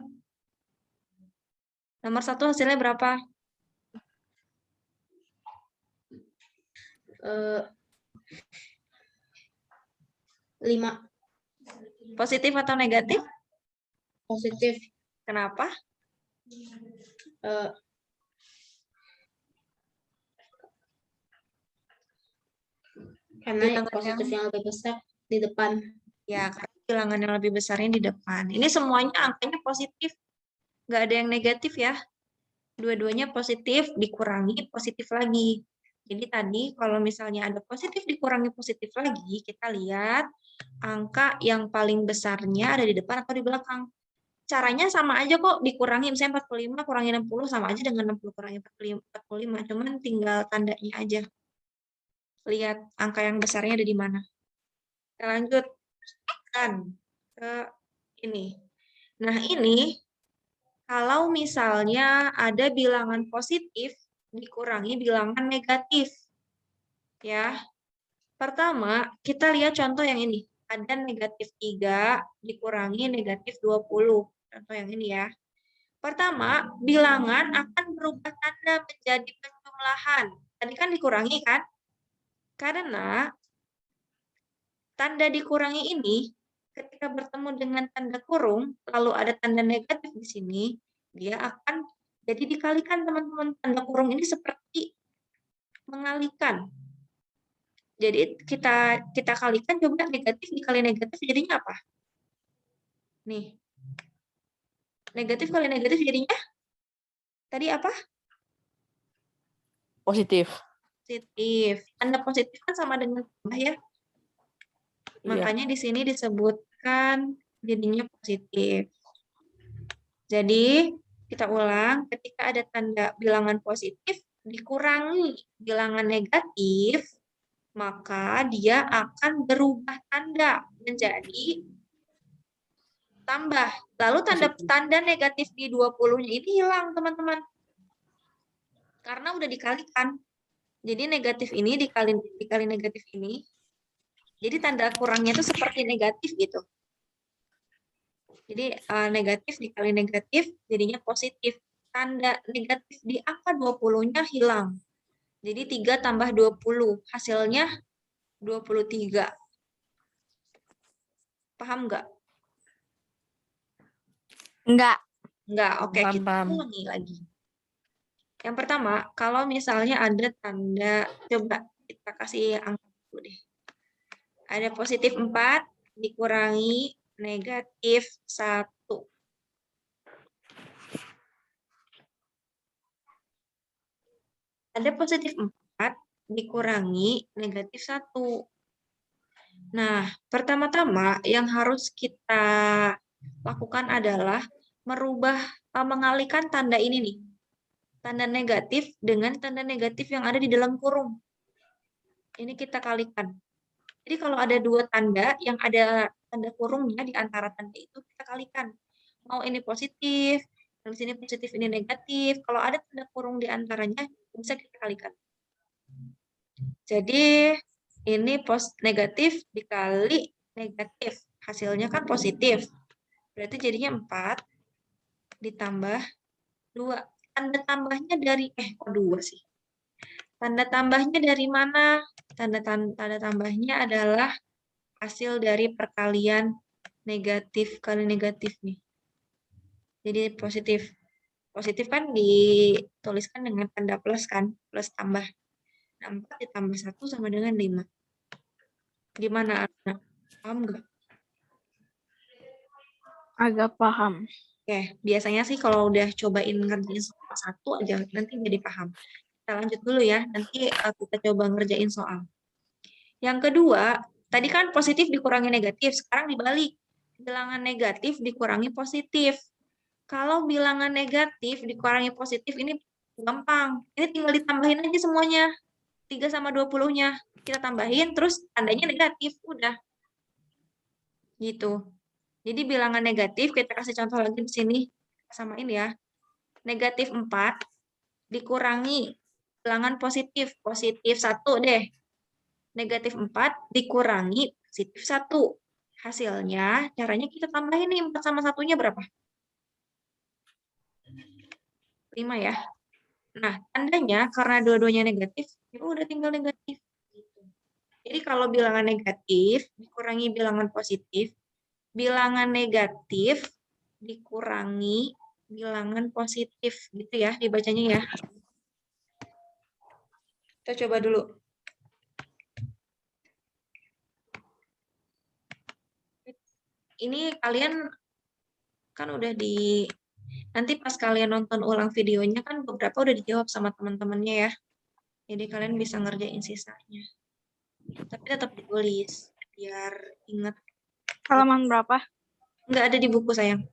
Nomor 1 hasilnya berapa? 5. Positif atau negatif? Positif. Kenapa? Karena positif yang lebih besar di depan. Ya, karena bilangan yang lebih besarnya di depan. Ini semuanya angkanya positif. Nggak ada yang negatif ya. Dua-duanya positif, dikurangi positif lagi. Jadi tadi kalau misalnya ada positif dikurangi positif lagi, kita lihat angka yang paling besarnya ada di depan atau di belakang. Caranya sama aja kok, dikurangi misalnya 45 kurangi 60 sama aja dengan 60 kurangi 45, cuman tinggal tandanya aja. Lihat angka yang besarnya ada di mana. Kita lanjut. dikalikan ke ini. Nah, ini kalau misalnya ada bilangan positif dikurangi bilangan negatif. Ya. Pertama, kita lihat contoh yang ini. Ada negatif 3 dikurangi negatif 20. Contoh yang ini ya. Pertama, bilangan akan berubah tanda menjadi penjumlahan. Tadi kan dikurangi kan? Karena tanda dikurangi ini ketika bertemu dengan tanda kurung, lalu ada tanda negatif di sini, dia akan jadi dikalikan teman-teman. Tanda kurung ini seperti mengalikan. Jadi kita kalikan, coba negatif dikali negatif jadinya apa? Nih. Negatif kali negatif jadinya tadi apa? Positif. Positif. Tanda positif kan sama dengan tambah ya. Iya. Makanya di sini disebutkan jadinya positif. Jadi kita ulang, ketika ada tanda bilangan positif dikurangi bilangan negatif, maka dia akan berubah tanda menjadi tambah. Lalu tanda negatif di 20-nya ini hilang, teman-teman. Karena udah dikalikan. Jadi negatif ini dikali negatif ini. Jadi tanda kurangnya itu seperti negatif gitu. Jadi negatif dikali negatif jadinya positif. Tanda negatif di angka 20-nya hilang. Jadi 3 tambah 20, hasilnya 23. Paham nggak? Enggak. Enggak, oke, kita Paham. ulangi lagi. Yang pertama, kalau misalnya ada tanda, coba kita kasih angka dulu deh. Ada positif 4 dikurangi negatif 1. Ada positif 4 dikurangi negatif 1. Nah, pertama-tama yang harus kita lakukan adalah mengalihkan tanda ini nih. Tanda negatif dengan tanda negatif yang ada di dalam kurung. Ini kita kalikan. Jadi kalau ada 2 tanda yang ada tanda kurungnya di antara tanda itu, kita kalikan. Mau ini positif, di sini positif, ini negatif. Kalau ada tanda kurung di antaranya, bisa kita kalikan. Jadi ini negatif dikali negatif. Hasilnya kan positif. Berarti jadinya 4 ditambah 2. Tanda tambahnya dari, kok 2 sih? Tanda tambahnya dari mana? Tanda tambahnya adalah hasil dari perkalian negatif kali negatif nih. Jadi positif. Positif kan dituliskan dengan tanda plus kan, plus tambah. 4 ditambah 1 sama dengan 5. Gimana anak? Paham nggak? Agak paham. Oke, biasanya sih kalau udah cobain ngerjain soal 1 aja, nanti jadi paham. Kita lanjut dulu ya, nanti kita coba ngerjain soal. Yang kedua, tadi kan positif dikurangi negatif, sekarang dibalik. Bilangan negatif dikurangi positif. Kalau bilangan negatif dikurangi positif ini gampang. Ini tinggal ditambahin aja semuanya. 3 sama 20-nya. Kita tambahin, terus tandanya negatif. Udah. Gitu. Jadi bilangan negatif, kita kasih contoh lagi di sini. Samain ya. Negatif 4 dikurangi bilangan positif. Positif 1 deh. Negatif 4 dikurangi positif 1. Hasilnya, caranya kita tambahin nih 4 sama 1-nya berapa? 5 ya. Nah, tandanya karena dua-duanya negatif, ya udah tinggal negatif. Jadi kalau bilangan negatif dikurangi bilangan positif, bilangan negatif dikurangi bilangan positif, gitu ya dibacanya ya. Kita coba dulu. Ini kalian kan udah nanti pas kalian nonton ulang videonya kan beberapa udah dijawab sama teman-temannya ya. Jadi kalian bisa ngerjain sisanya. Tapi tetap ditulis biar ingat. Halaman berapa? Nggak ada di buku sayang.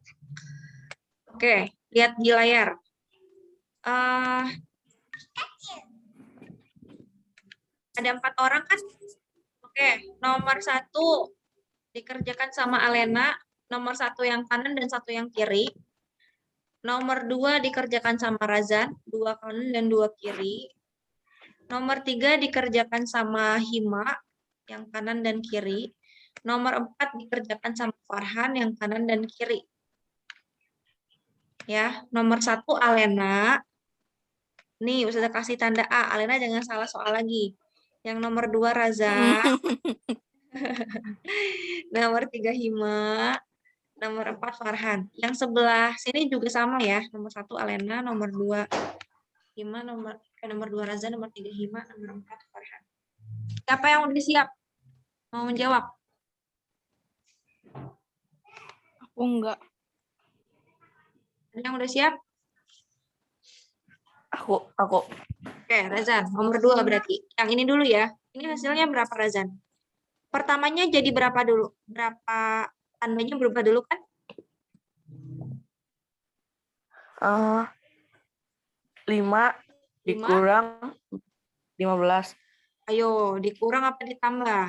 Oke, lihat di layar. Ada 4 orang kan? Oke, nomor 1 dikerjakan sama Alena, nomor 1 yang kanan dan 1 yang kiri. Nomor 2 dikerjakan sama Razan, 2 kanan dan 2 kiri. Nomor 3 dikerjakan sama Hima, yang kanan dan kiri. Nomor 4 dikerjakan sama Farhan, yang kanan dan kiri. Ya, nomor 1 Alena. Nih, Ustazah kasih tanda A. Alena jangan salah soal lagi. Yang nomor 2 Razan. Nomor 3 Hima. Nomor 4 Farhan. Yang sebelah sini juga sama ya. Nomor 1 Alena, nomor 2 Hima, nomor 2 Razan, nomor 3 Hima, nomor 4 Farhan. Siapa yang udah siap? Mau menjawab? Aku enggak. Ada yang udah siap? Aku. Oke, Razan. Nomor 2 berarti. Yang ini dulu ya. Ini hasilnya berapa, Razan? Pertamanya jadi berapa dulu? Berapa tandanya berubah dulu kan? 5 dikurang 15. Ayo, dikurang apa ditambah?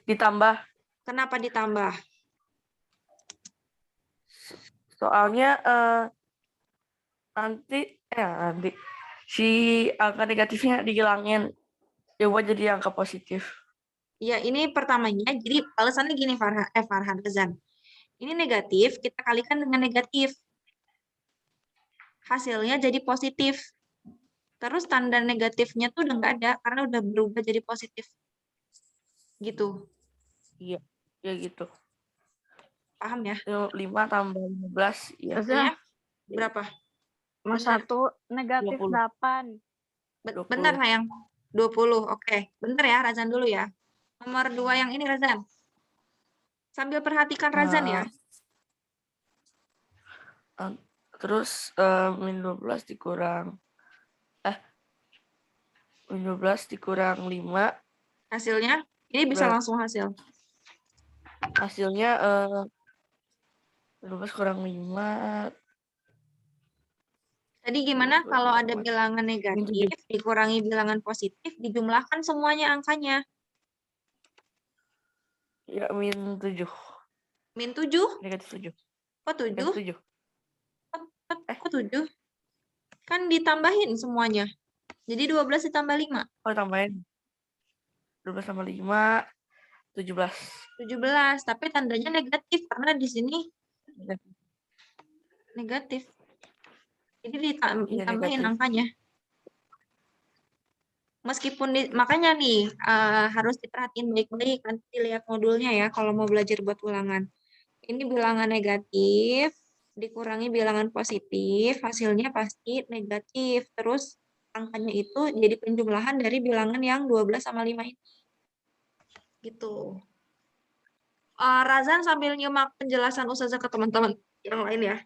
Ditambah. Kenapa ditambah? Soalnya nanti si angka negatifnya dihilangin. Coba jadi angka positif. Ya, ini pertamanya. Jadi alasannya gini, Farhan Razan. Ini negatif, kita kalikan dengan negatif. Hasilnya jadi positif. Terus tanda negatifnya tuh udah nggak ada, karena udah berubah jadi positif. Gitu. Iya, ya gitu. Paham ya? 5 tambah 15, ya. Hasilnya berapa? Nomor 1 negatif 20. 8. 20. Bentar, sayang. 20, oke. Bentar ya, Razan dulu ya. Nomor 2 yang ini, Razan. Sambil perhatikan Razan ya. Terus min 12 dikurang min 12 dikurang 5, Hasilnya, ini bisa Berat. langsung hasil. hasilnya 12 kurang 5. Tadi gimana kalau ada bilangan negatif, dikurangi bilangan positif, dijumlahkan semuanya angkanya. Ya, min 7. Min 7? Negatif 7. Kok 7? Negatif 7. Kok 7? Kan ditambahin semuanya. Jadi 12 ditambah 5. Oh, tambahin. 12 tambah 5, 17. 17, tapi tandanya negatif karena di sini negatif. Jadi ditambahin negatif. angkanya. Meskipun makanya nih harus diperhatiin baik-baik, nanti dilihat modulnya ya kalau mau belajar buat ulangan. Ini bilangan negatif dikurangi bilangan positif, hasilnya pasti negatif. Terus angkanya itu jadi penjumlahan dari bilangan yang 12 sama 5 ini. Gitu. Razan sambil nyimak penjelasan Ustazah ke teman-teman yang lain ya.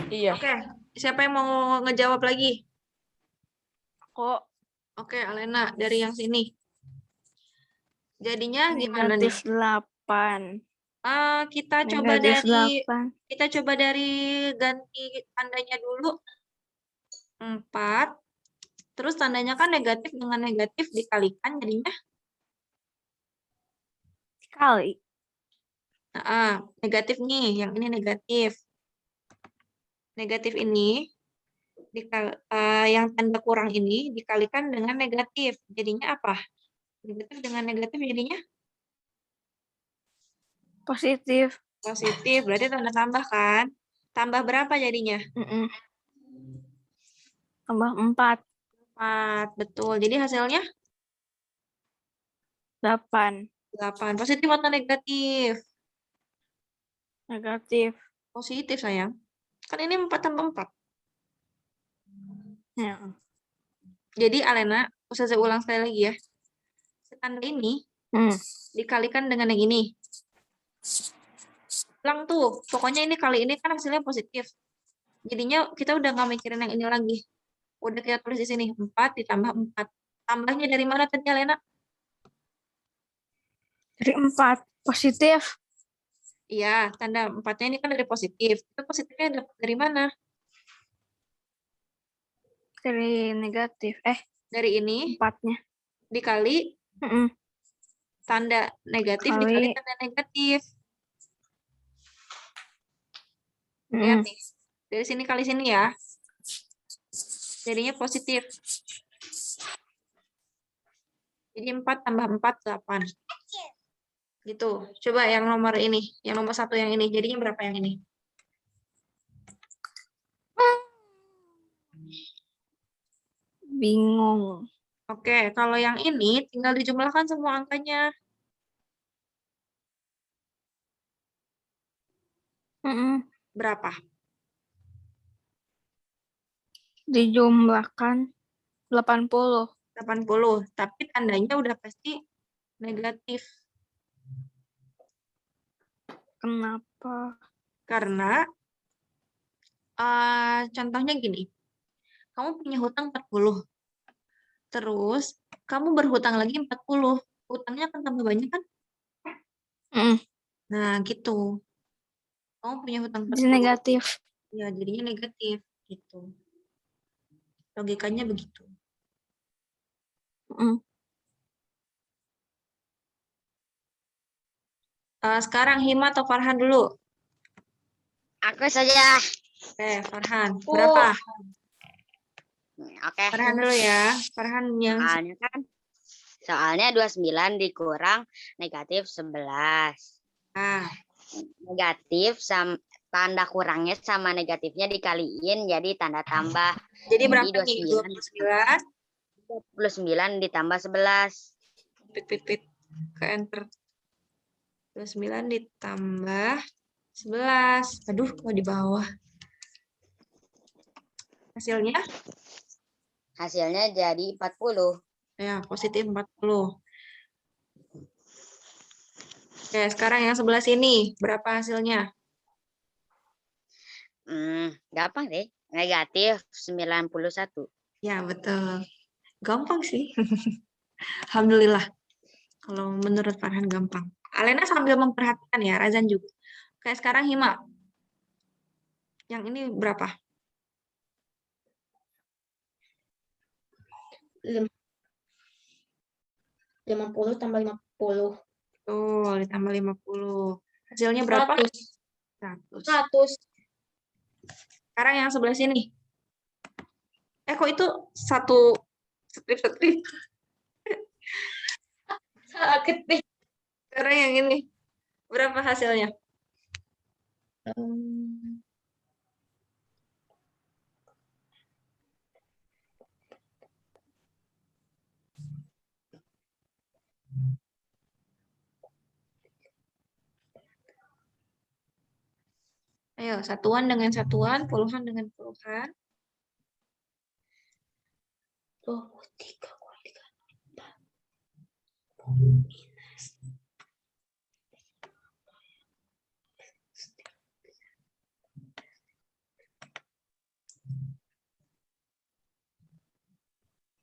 Iya. Oke, siapa yang mau ngejawab lagi? Kok Oke, Alena dari yang sini. Jadinya gimana nih? negatif 8. Kita coba Negatif dari 8. kita coba dari ganti tandanya dulu. 4. Terus tandanya kan negatif dengan negatif dikalikan jadinya Kali. negatif nih, yang ini negatif. Negatif ini yang tanda kurang ini dikalikan dengan negatif. Jadinya apa? Negatif dengan negatif jadinya Positif. positif. Berarti tanda tambah kan? Tambah berapa jadinya? Tambah 4. 4, betul. Jadi hasilnya 8. 8. Positif atau negatif? Negatif. Positif, sayang. Kan ini 4 tambah 4. Ya. Jadi, Alena, Ustazah ulang sekali lagi ya. Tanda ini dikalikan dengan yang ini. Ulang tuh. Pokoknya ini kali ini kan hasilnya positif. Jadinya kita udah nggak mikirin yang ini lagi. Udah kita tulis di sini. 4 ditambah 4. Tambahnya dari mana tadi, Alena? Dari 4. Positif. Iya, tanda 4-nya ini kan dari positif. Itu positifnya dapat dari mana? Dari negatif. Dari ini 4-nya. dikali Tanda negatif Kali. dikali tanda negatif. Mm. Lihat nih. Dari sini kali sini ya. Jadinya positif. Jadi 4 tambah 4, 8. Gitu. Coba yang nomor ini. Yang nomor 1 yang ini. Jadinya berapa yang ini? Bingung. Oke, kalau yang ini tinggal dijumlahkan semua angkanya. Mm-mm. Berapa? Dijumlahkan 80. 80. Tapi tandanya udah pasti negatif. Kenapa? Karena contohnya gini. Kamu punya hutang 40. Terus kamu berhutang lagi 40. Hutangnya akan tambah banyak kan? Mm. Nah, gitu. Kamu punya hutang Jadi 40. negatif. Ya, jadinya negatif gitu. Logikanya begitu. Mm. Sekarang Hima atau Farhan dulu? Aku saja. Farhan. Aku. Berapa? Oke. Farhan dulu ya. Farhan yang Soalnya 29 dikurang negatif 11. Negatif sama tanda kurangnya sama negatifnya dikaliin jadi tanda tambah. Jadi berapa nih? 29 ditambah 11. Pit. Ke enter. 29 ditambah 11. Aduh, kok di bawah. Hasilnya? Hasilnya jadi 40. Ya, positif 40. Oke, sekarang yang sebelah sini. Berapa hasilnya? Gampang deh. Negatif 91. Ya, betul. Gampang sih. Alhamdulillah. Kalau menurut Farhan gampang. Alena sambil memperhatikan ya, Razan juga. Oke, sekarang Hima. Yang ini berapa? 50 tambah 50. Tuh, ditambah 50. Hasilnya berapa? 100. 100. Sekarang yang sebelah sini. Kok itu satu strip? Salah ketik. Sekarang yang ini. Berapa hasilnya? Ayo, satuan dengan satuan, puluhan dengan puluhan. 23 kurang 3. Minus.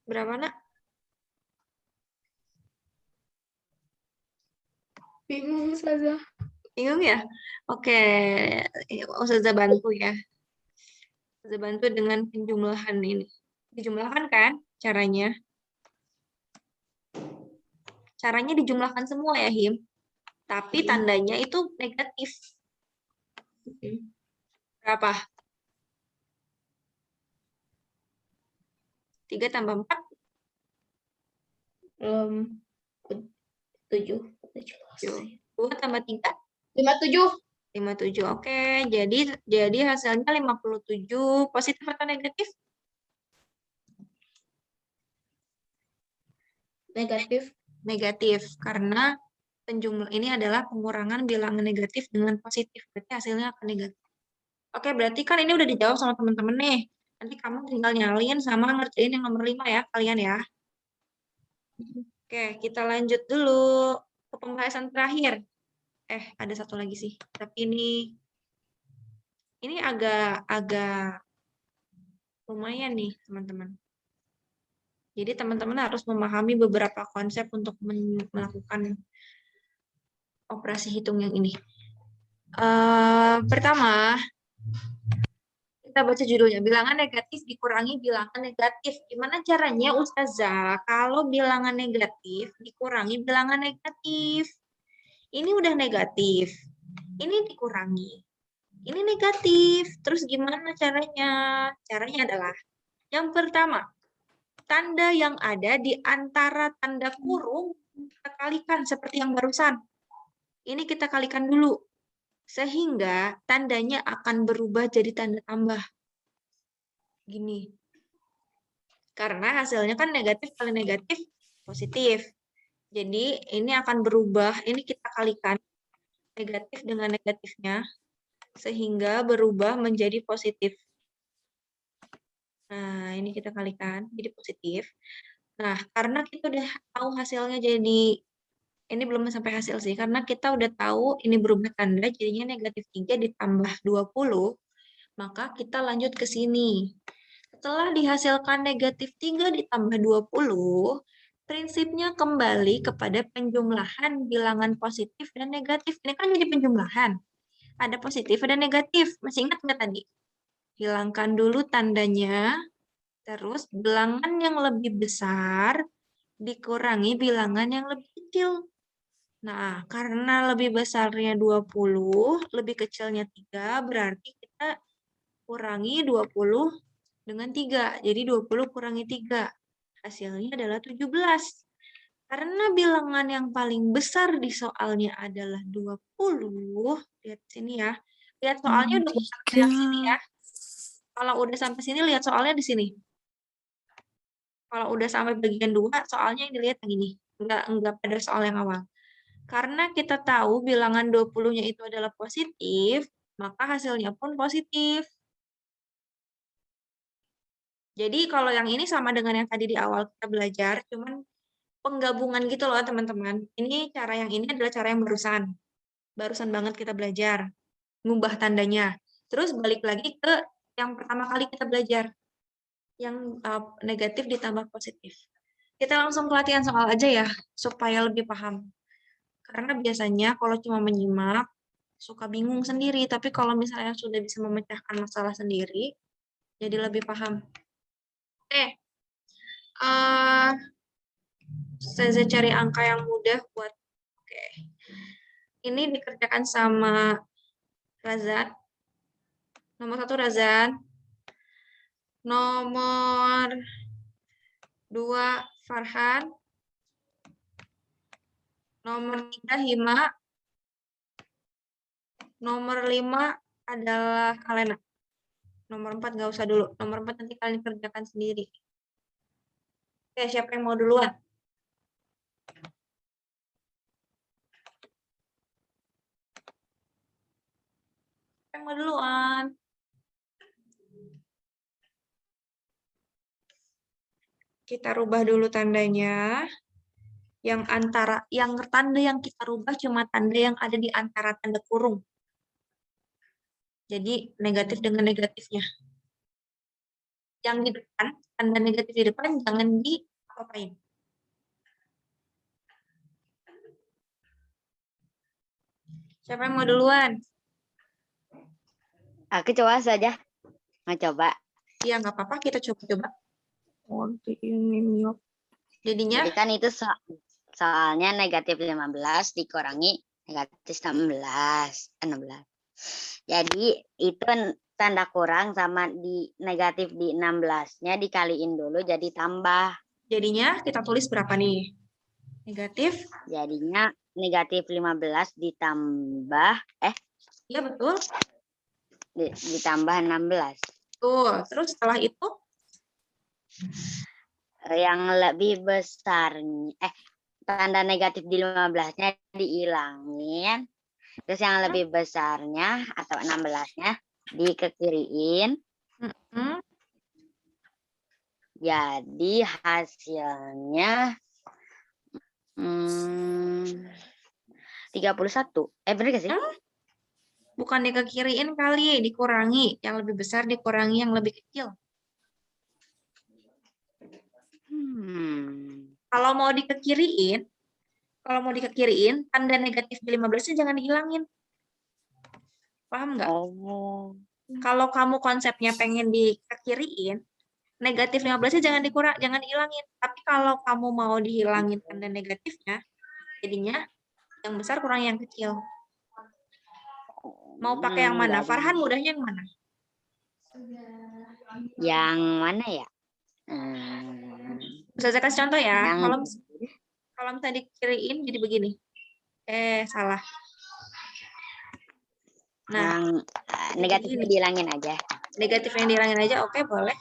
Berapa, Nak? Bingung saja. Bingung ya? Oke, Ustazah bantu ya. Ustazah bantu dengan penjumlahan ini. Dijumlahkan kan caranya? Caranya dijumlahkan semua ya, Him. Tapi tandanya itu negatif. Berapa? 3 tambah 4? 7. 2 tambah 3? 57. 57. Oke, jadi hasilnya 57. Positif atau negatif? Negatif. Negatif, karena ini adalah pengurangan bilangan negatif dengan positif. Berarti hasilnya akan negatif. Oke, berarti kan ini udah dijawab sama teman-teman nih. Nanti kamu tinggal nyalin sama ngerjain yang nomor 5 ya, kalian ya. Oke, kita lanjut dulu ke pembahasan terakhir. Ada satu lagi sih. Tapi ini agak lumayan nih, teman-teman. Jadi teman-teman harus memahami beberapa konsep untuk melakukan operasi hitung yang ini. Pertama, kita baca judulnya. Bilangan negatif dikurangi bilangan negatif. Gimana caranya Ustazah kalau bilangan negatif dikurangi bilangan negatif? Ini udah negatif. Ini dikurangi. Ini negatif. Terus gimana caranya? Caranya adalah yang pertama, tanda yang ada di antara tanda kurung kita kalikan seperti yang barusan. Ini kita kalikan dulu. Sehingga tandanya akan berubah jadi tanda tambah. Gini. Karena hasilnya kan negatif kali negatif positif. Jadi ini akan berubah, ini kita kalikan negatif dengan negatifnya sehingga berubah menjadi positif. Nah, ini kita kalikan jadi positif. Nah, karena kita udah tahu hasilnya jadi ini belum sampai hasil sih, karena kita udah tahu ini berubah tanda jadinya negatif 3 ditambah 20, maka kita lanjut ke sini. Setelah dihasilkan negatif 3 ditambah 20, prinsipnya kembali kepada penjumlahan bilangan positif dan negatif. Ini kan jadi penjumlahan. Ada positif, ada negatif. Masih ingat nggak tadi? Hilangkan dulu tandanya. Terus bilangan yang lebih besar dikurangi bilangan yang lebih kecil. Nah, karena lebih besarnya 20, lebih kecilnya 3, berarti kita kurangi 20 dengan 3. Jadi 20 kurangi 3. Hasilnya adalah 17. Karena bilangan yang paling besar di soalnya adalah 20. Lihat sini ya. Lihat soalnya udah sampai yang sini ya. Kalau udah sampai sini, lihat soalnya di sini. Kalau udah sampai bagian 2, soalnya yang dilihat yang ini. Enggak pada soal yang awal. Karena kita tahu bilangan 20-nya itu adalah positif, maka hasilnya pun positif. Jadi kalau yang ini sama dengan yang tadi di awal kita belajar, cuman penggabungan gitu loh teman-teman. Ini cara yang ini adalah cara yang barusan. Barusan banget kita belajar. Ngubah tandanya. Terus balik lagi ke yang pertama kali kita belajar. Yang negatif ditambah positif. Kita langsung ke latihan soal aja ya, supaya lebih paham. Karena biasanya kalau cuma menyimak, suka bingung sendiri. Tapi kalau misalnya sudah bisa memecahkan masalah sendiri, jadi lebih paham. Oke. Saya cari angka yang mudah buat. Oke. Ini dikerjakan sama Razan. Nomor 1 Razan. Nomor 2 Farhan. Nomor 3 Hima. Nomor 5 adalah Alena. Nomor 4 nggak usah dulu. Nomor 4 nanti kalian kerjakan sendiri. Oke, siapa yang mau duluan? Siapa yang mau duluan? Kita rubah dulu tandanya. Yang tanda yang kita rubah cuma tanda yang ada di antara tanda kurung. Jadi negatif dengan negatifnya. Yang di depan, tanda negatif di depan jangan di-apain. Siapa yang mau duluan? Aku coba saja. Mau coba. Iya, nggak apa-apa, kita coba-coba. Jadinya? Jadi kan itu soalnya negatif 15 dikurangi negatif 16. Jadi itu tanda kurang sama di negatif di 16-nya dikaliin dulu jadi tambah. Jadinya kita tulis berapa nih? Negatif? Jadinya negatif 15 ditambah, Iya, betul. Ditambah 16. Tuh, terus setelah itu? Yang lebih besarnya, tanda negatif di 15-nya dihilangin. Terus yang lebih besarnya atau 16-nya dikekiriin. Jadi hasilnya 31. Bener gak sih? Bukan dikekiriin kali, dikurangi. Yang lebih besar dikurangi yang lebih kecil. Kalau mau dikekiriin, tanda negatif di 15-nya jangan dihilangin. Paham nggak? Oh. Kalau kamu konsepnya pengen dikiriin, negatif 15-nya jangan dihilangin. Tapi kalau kamu mau dihilangin tanda negatifnya, jadinya yang besar kurang yang kecil. Mau pakai yang mana? Dari Farhan mudahnya yang mana? yang mana ya? Hmm, Bisa saya kasih contoh ya. yang Kalau misalnya dikiriin jadi begini. Salah. Nah, yang negatifnya ini. dihilangin aja. Negatifnya dihilangin aja, oke boleh.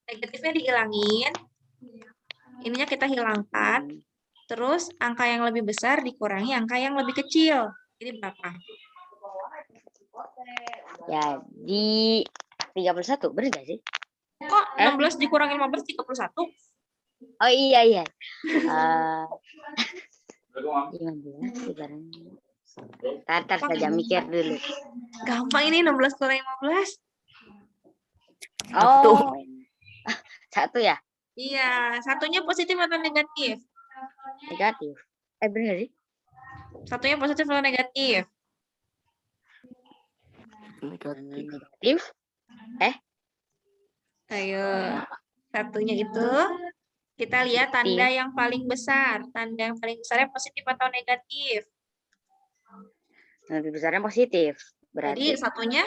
Negatifnya dihilangin. Ininya kita hilangkan. Terus angka yang lebih besar dikurangi angka yang lebih kecil. Jadi berapa? Jadi 31, bener gak sih? Kok 16 dikurangi 15, 31? Oh iya. Eh, 15 ibaratnya. Tar saja mikir dulu. Gampang ini 16 kurangi 15. Satu. Oh, satu ya? Iya, satunya positif atau negatif? Negatif. Bener sih? Satunya positif atau negatif? Negatif. Negatif. Ayo, satunya itu kita lihat tanda yang paling besar. Tanda yang paling besarnya positif atau negatif? Lebih besarnya positif. Jadi Berarti satunya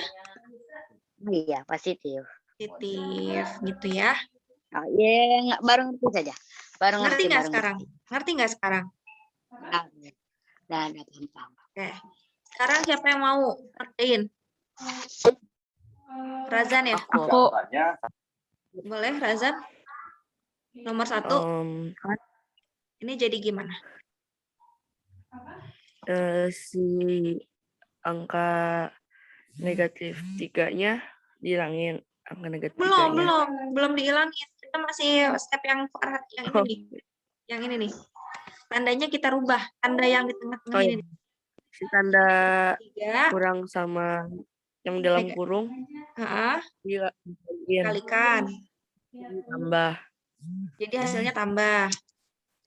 iya positif. positif gitu ya. Oh iya, baru ngerti saja. Baru Ngerti nggak baru sekarang? Ngerti nggak sekarang? ngerti. Nah, paham. Oke. Sekarang siapa yang mau ngertiin? Razan ya? Aku. Boleh Razan? Nomor 1. Ini jadi gimana? Si angka negatif 3-nya dihilangin. Angka negatif 3-nya. Belum dihilangin. Kita masih step yang ini nih. Yang ini nih. Tandanya kita rubah. Tanda yang di tengah-tengah ini nih. Si tanda 3 kurang sama yang dalam kurung kalikan. Tambah. Jadi hasilnya tambah.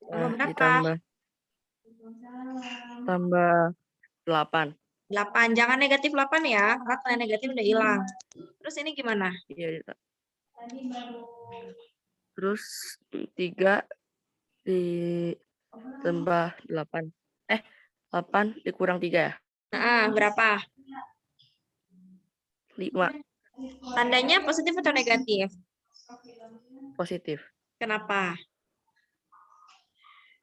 Tambah berapa? Tambah 8. 8. Jangan negatif 8 ya. Karena tanda negatif udah hilang. Terus ini gimana? Iya. Terus 3 ditambah 8. 8 dikurang 3 ya? Berapa? 5. Tandanya positif atau negatif? Positif. Kenapa?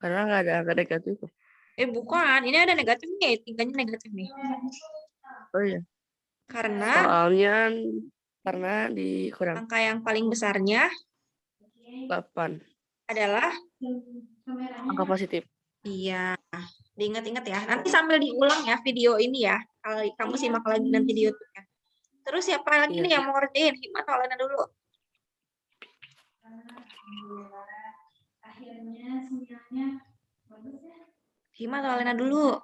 Karena nggak ada angka negatif. Bukan. Ini ada negatif nih. 3-nya negatif nih. Oh iya. Karena dikurang angka yang paling besarnya 8 adalah angka positif. Iya. Diingat-ingat ya. Nanti sambil diulang ya video ini ya. Kalau kamu simak lagi nanti di YouTube-nya. Terus siapa lagi nih yang mau ngerjain? Hikmat atau Alena dulu? Hikmat atau Alena dulu?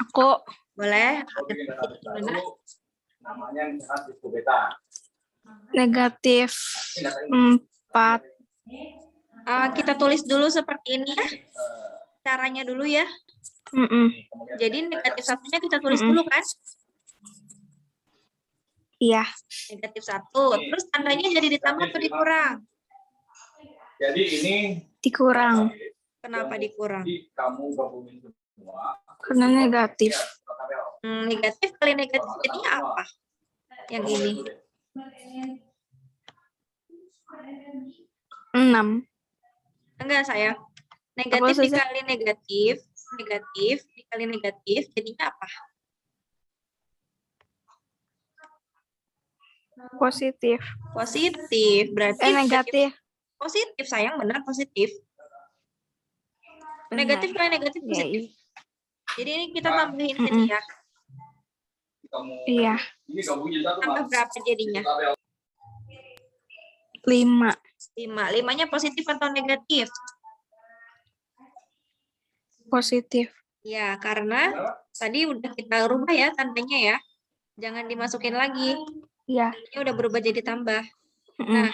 Aku. Boleh. Negatif 4. Kita tulis dulu seperti ini ya. Caranya dulu ya. Jadi negatif 1-nya kita tulis dulu kan? Iya. Negatif 1. Terus tandanya jadi ditambah atau dikurang? Jadi ini Dikurang. Kenapa dikurang? kamu gabungin semua. Karena negatif. Negatif kali negatif jadinya apa? Yang ini. 6. Enggak sayang. Negatif dikali negatif dikali negatif jadinya apa? Positif. Positif. Berarti Negatif. Positif sayang, benar positif. Benar. Negatif kali negatif positif. Jadi ini kita tambahin sini ya. Iya. Tambah berapa jadinya? 5. 5-nya positif atau negatif? Positif. Ya, karena tadi udah kita rubah ya tandanya ya. Jangan dimasukin lagi. Iya. Ini udah berubah jadi tambah. Nah,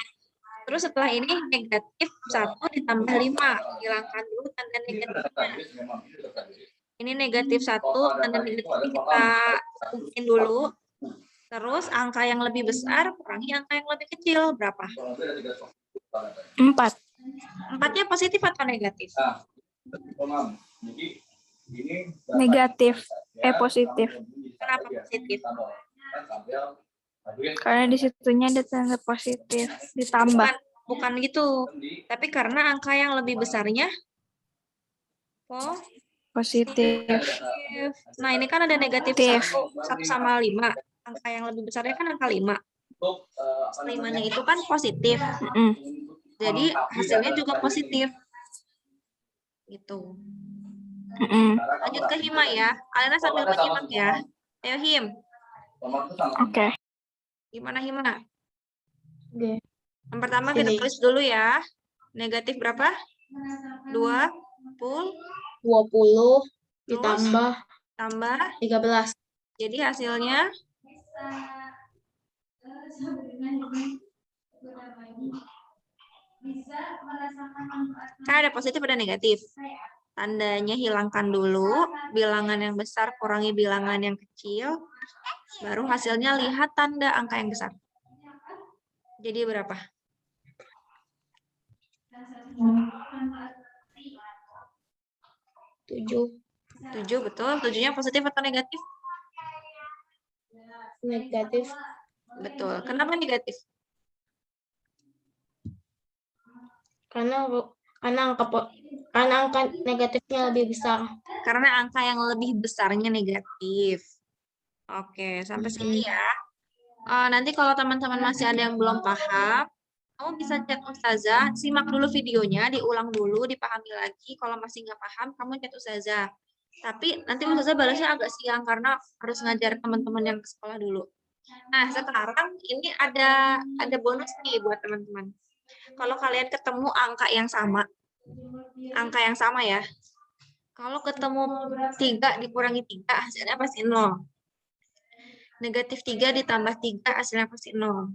terus setelah ini negatif 1 ditambah 5. Hilangkan dulu tanda negatifnya. Ini -1, tanda negatifnya kita kumpulin dulu. Terus angka yang lebih besar kurangi angka yang lebih kecil. Berapa? 4. 4-nya positif atau negatif? Negatif. Positif. Kenapa positif? Karena di situnya ada tanda positif ditambah. Bukan gitu. Tapi karena angka yang lebih besarnya Positif. Nah, ini kan ada negatif 1 sama 5. Angka yang lebih besarnya kan angka 5. 5-nya itu kan positif. Jadi hasilnya juga positif. Gitu. Lanjut ke Hima ya. Alena sambil menyimak ya. Ayo Him. Oke. Gimana Hima? Oke. Yang pertama kita Sini. tulis dulu ya. Negatif berapa? 20 ditambah tambah 13. jadi hasilnya kan ada positif ada negatif. Tandanya hilangkan dulu, bilangan yang besar kurangi bilangan yang kecil, baru hasilnya lihat tanda angka yang besar. Jadi berapa? 7 betul. 7-nya positif atau negatif? Negatif. Betul. Kenapa negatif? Karena angka negatifnya lebih besar. Karena angka yang lebih besarnya negatif. Oke, sampai sini ya. Nanti kalau teman-teman masih ada yang belum paham, kamu bisa chat Ustazah, simak dulu videonya, diulang dulu, dipahami lagi. Kalau masih nggak paham, kamu chat Ustazah. Tapi nanti Ustazah balasnya agak siang karena harus ngajar teman-teman yang ke sekolah dulu. Nah, sekarang ini ada bonus nih buat teman-teman. Kalau kalian ketemu angka yang sama ya. Kalau ketemu 3 dikurangi 3, hasilnya pasti 0. Negatif 3 ditambah 3, hasilnya pasti 0.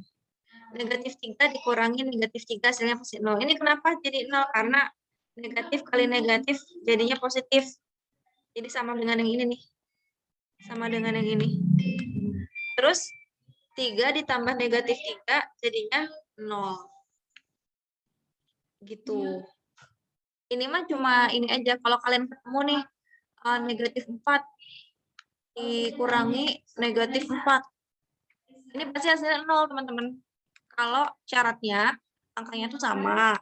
Negatif 3 dikurangi negatif 3, hasilnya pasti 0. Ini kenapa jadi 0? Karena negatif kali negatif jadinya positif. Jadi sama dengan yang ini nih. Sama dengan yang ini. Terus 3 ditambah negatif 3 jadinya 0. Gitu. Ini mah cuma ini aja. Kalau kalian ketemu nih negatif 4 dikurangi negatif 4. Ini pasti hasilnya 0, teman-teman. Kalau syaratnya angkanya tuh sama.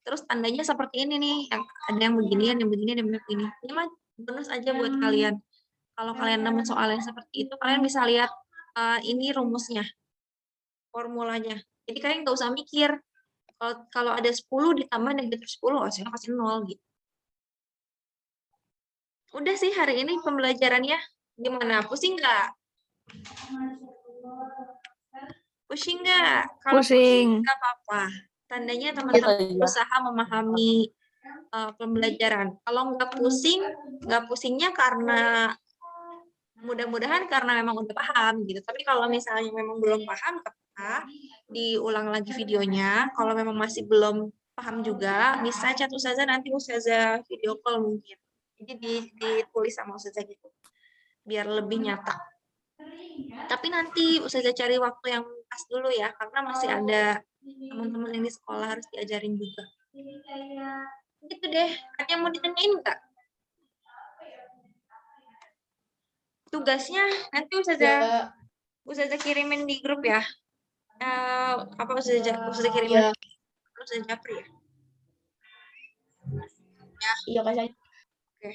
Terus tandanya seperti ini nih, yang ada yang beginian, yang begini, yang begini. Ini mah bonus aja buat kalian. Kalau kalian nemu soal yang seperti itu, kalian bisa lihat ini rumusnya, formulanya. Jadi kalian nggak usah mikir. Kalau ada 10 ditambah negatif 10, hasilnya pasti 0 gitu. Udah sih hari ini pembelajarannya. Gimana? Pusing nggak? Pusing nggak? Kalau pusing nggak apa-apa. Tandanya teman-teman berusaha memahami pembelajaran. Kalau nggak pusingnya karena mudah-mudahan karena memang udah paham gitu. Tapi kalau misalnya memang belum paham, diulang lagi videonya. Kalau memang masih belum paham juga, bisa chat Ustazah, nanti Ustazah video call mungkin. Jadi ditulis sama Ustazah gitu, biar lebih nyata. Tapi nanti Ustazah cari waktu yang pas dulu ya, karena masih ada teman-teman yang di sekolah harus diajarin juga. Gitu deh, ada yang mau ditanyain nggak? Tugasnya nanti Ustazah kirimin di grup ya. Apa Ustazah kirimin? Ustazah Japri ya? Iya, Kak. Oke.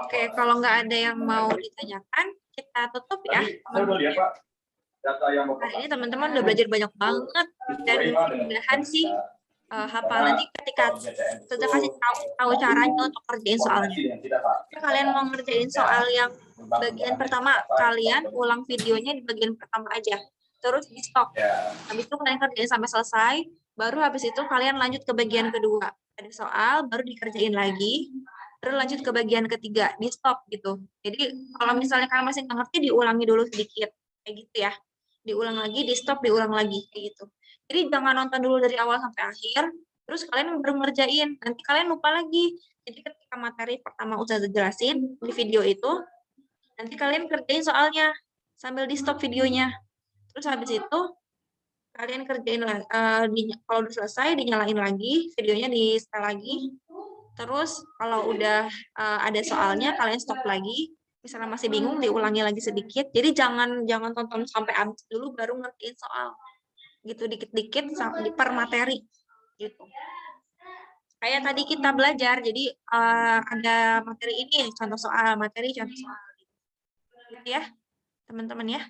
Oke, kalau nggak ada yang mau ditanyakan, kita tutup ya. Nah, ini teman-teman udah belajar banyak banget dan mudah-mudahan sih hafalannya ketika Ustazah kasih tahu caranya untuk kerjain soalnya. Jika kalian mau ngerjain soal yang bagian pertama, kalian ulang videonya di bagian pertama aja. Terus di stop. Habis itu kalian kerjain sampai selesai, baru habis itu kalian lanjut ke bagian kedua. Ada soal, baru dikerjain lagi. baru lanjut ke bagian ketiga, di stop gitu. Jadi kalau misalnya kalian masih nggak ngerti, diulangi dulu sedikit, kayak gitu ya. Diulang lagi, di stop, diulang lagi, kayak gitu. Jadi jangan nonton dulu dari awal sampai akhir, terus kalian baru ngerjain, nanti kalian lupa lagi. Jadi ketika materi pertama Ustazah jelasin di video itu, nanti kalian kerjain soalnya sambil di stop videonya. Terus habis itu kalian kerjain kalau udah selesai dinyalain lagi videonya, di setel lagi. Terus kalau udah ada soalnya kalian stop lagi. Misalnya masih bingung, diulangi lagi sedikit. Jadi jangan tonton sampai habis dulu baru ngertiin soal. Gitu dikit-dikit per materi gitu. Kayak tadi kita belajar, jadi ada materi ini contoh soal, materi contoh soal. Gitu ya, teman-teman ya.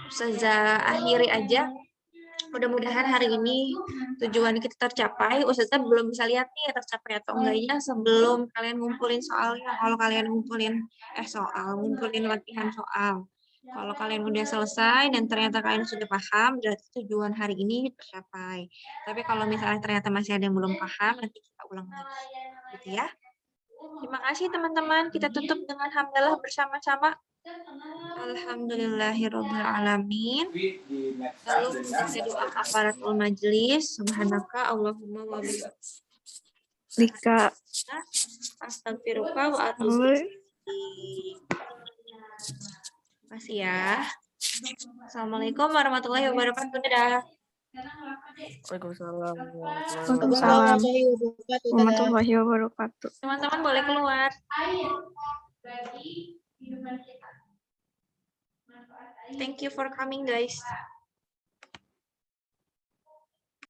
Ustazah akhiri aja. Mudah-mudahan hari ini tujuan kita tercapai. Ustazah belum bisa lihat nih tercapai atau enggaknya sebelum kalian ngumpulin soalnya. Kalau kalian ngumpulin ngumpulin latihan soal. Kalau kalian udah selesai dan ternyata kalian sudah paham, berarti tujuan hari ini tercapai. Tapi kalau misalnya ternyata masih ada yang belum paham, nanti kita ulang lagi. Gitu ya. Terima kasih teman-teman. Kita tutup dengan hamdalah bersama-sama. Alhamdulillahirrabbilalamin. Tapi di next Lalu time kita doa kafaratul majelis. Subhanaka Allahumma wa Dika. Astagfiruka wa atubu ilaik. Terima kasih ya. Assalamualaikum warahmatullahi wabarakatuh. Dadah. Waalaikumsalam. Waalaikumsalam warahmatullahi wabarakatuh. Teman-teman boleh keluar. Thank you for coming guys.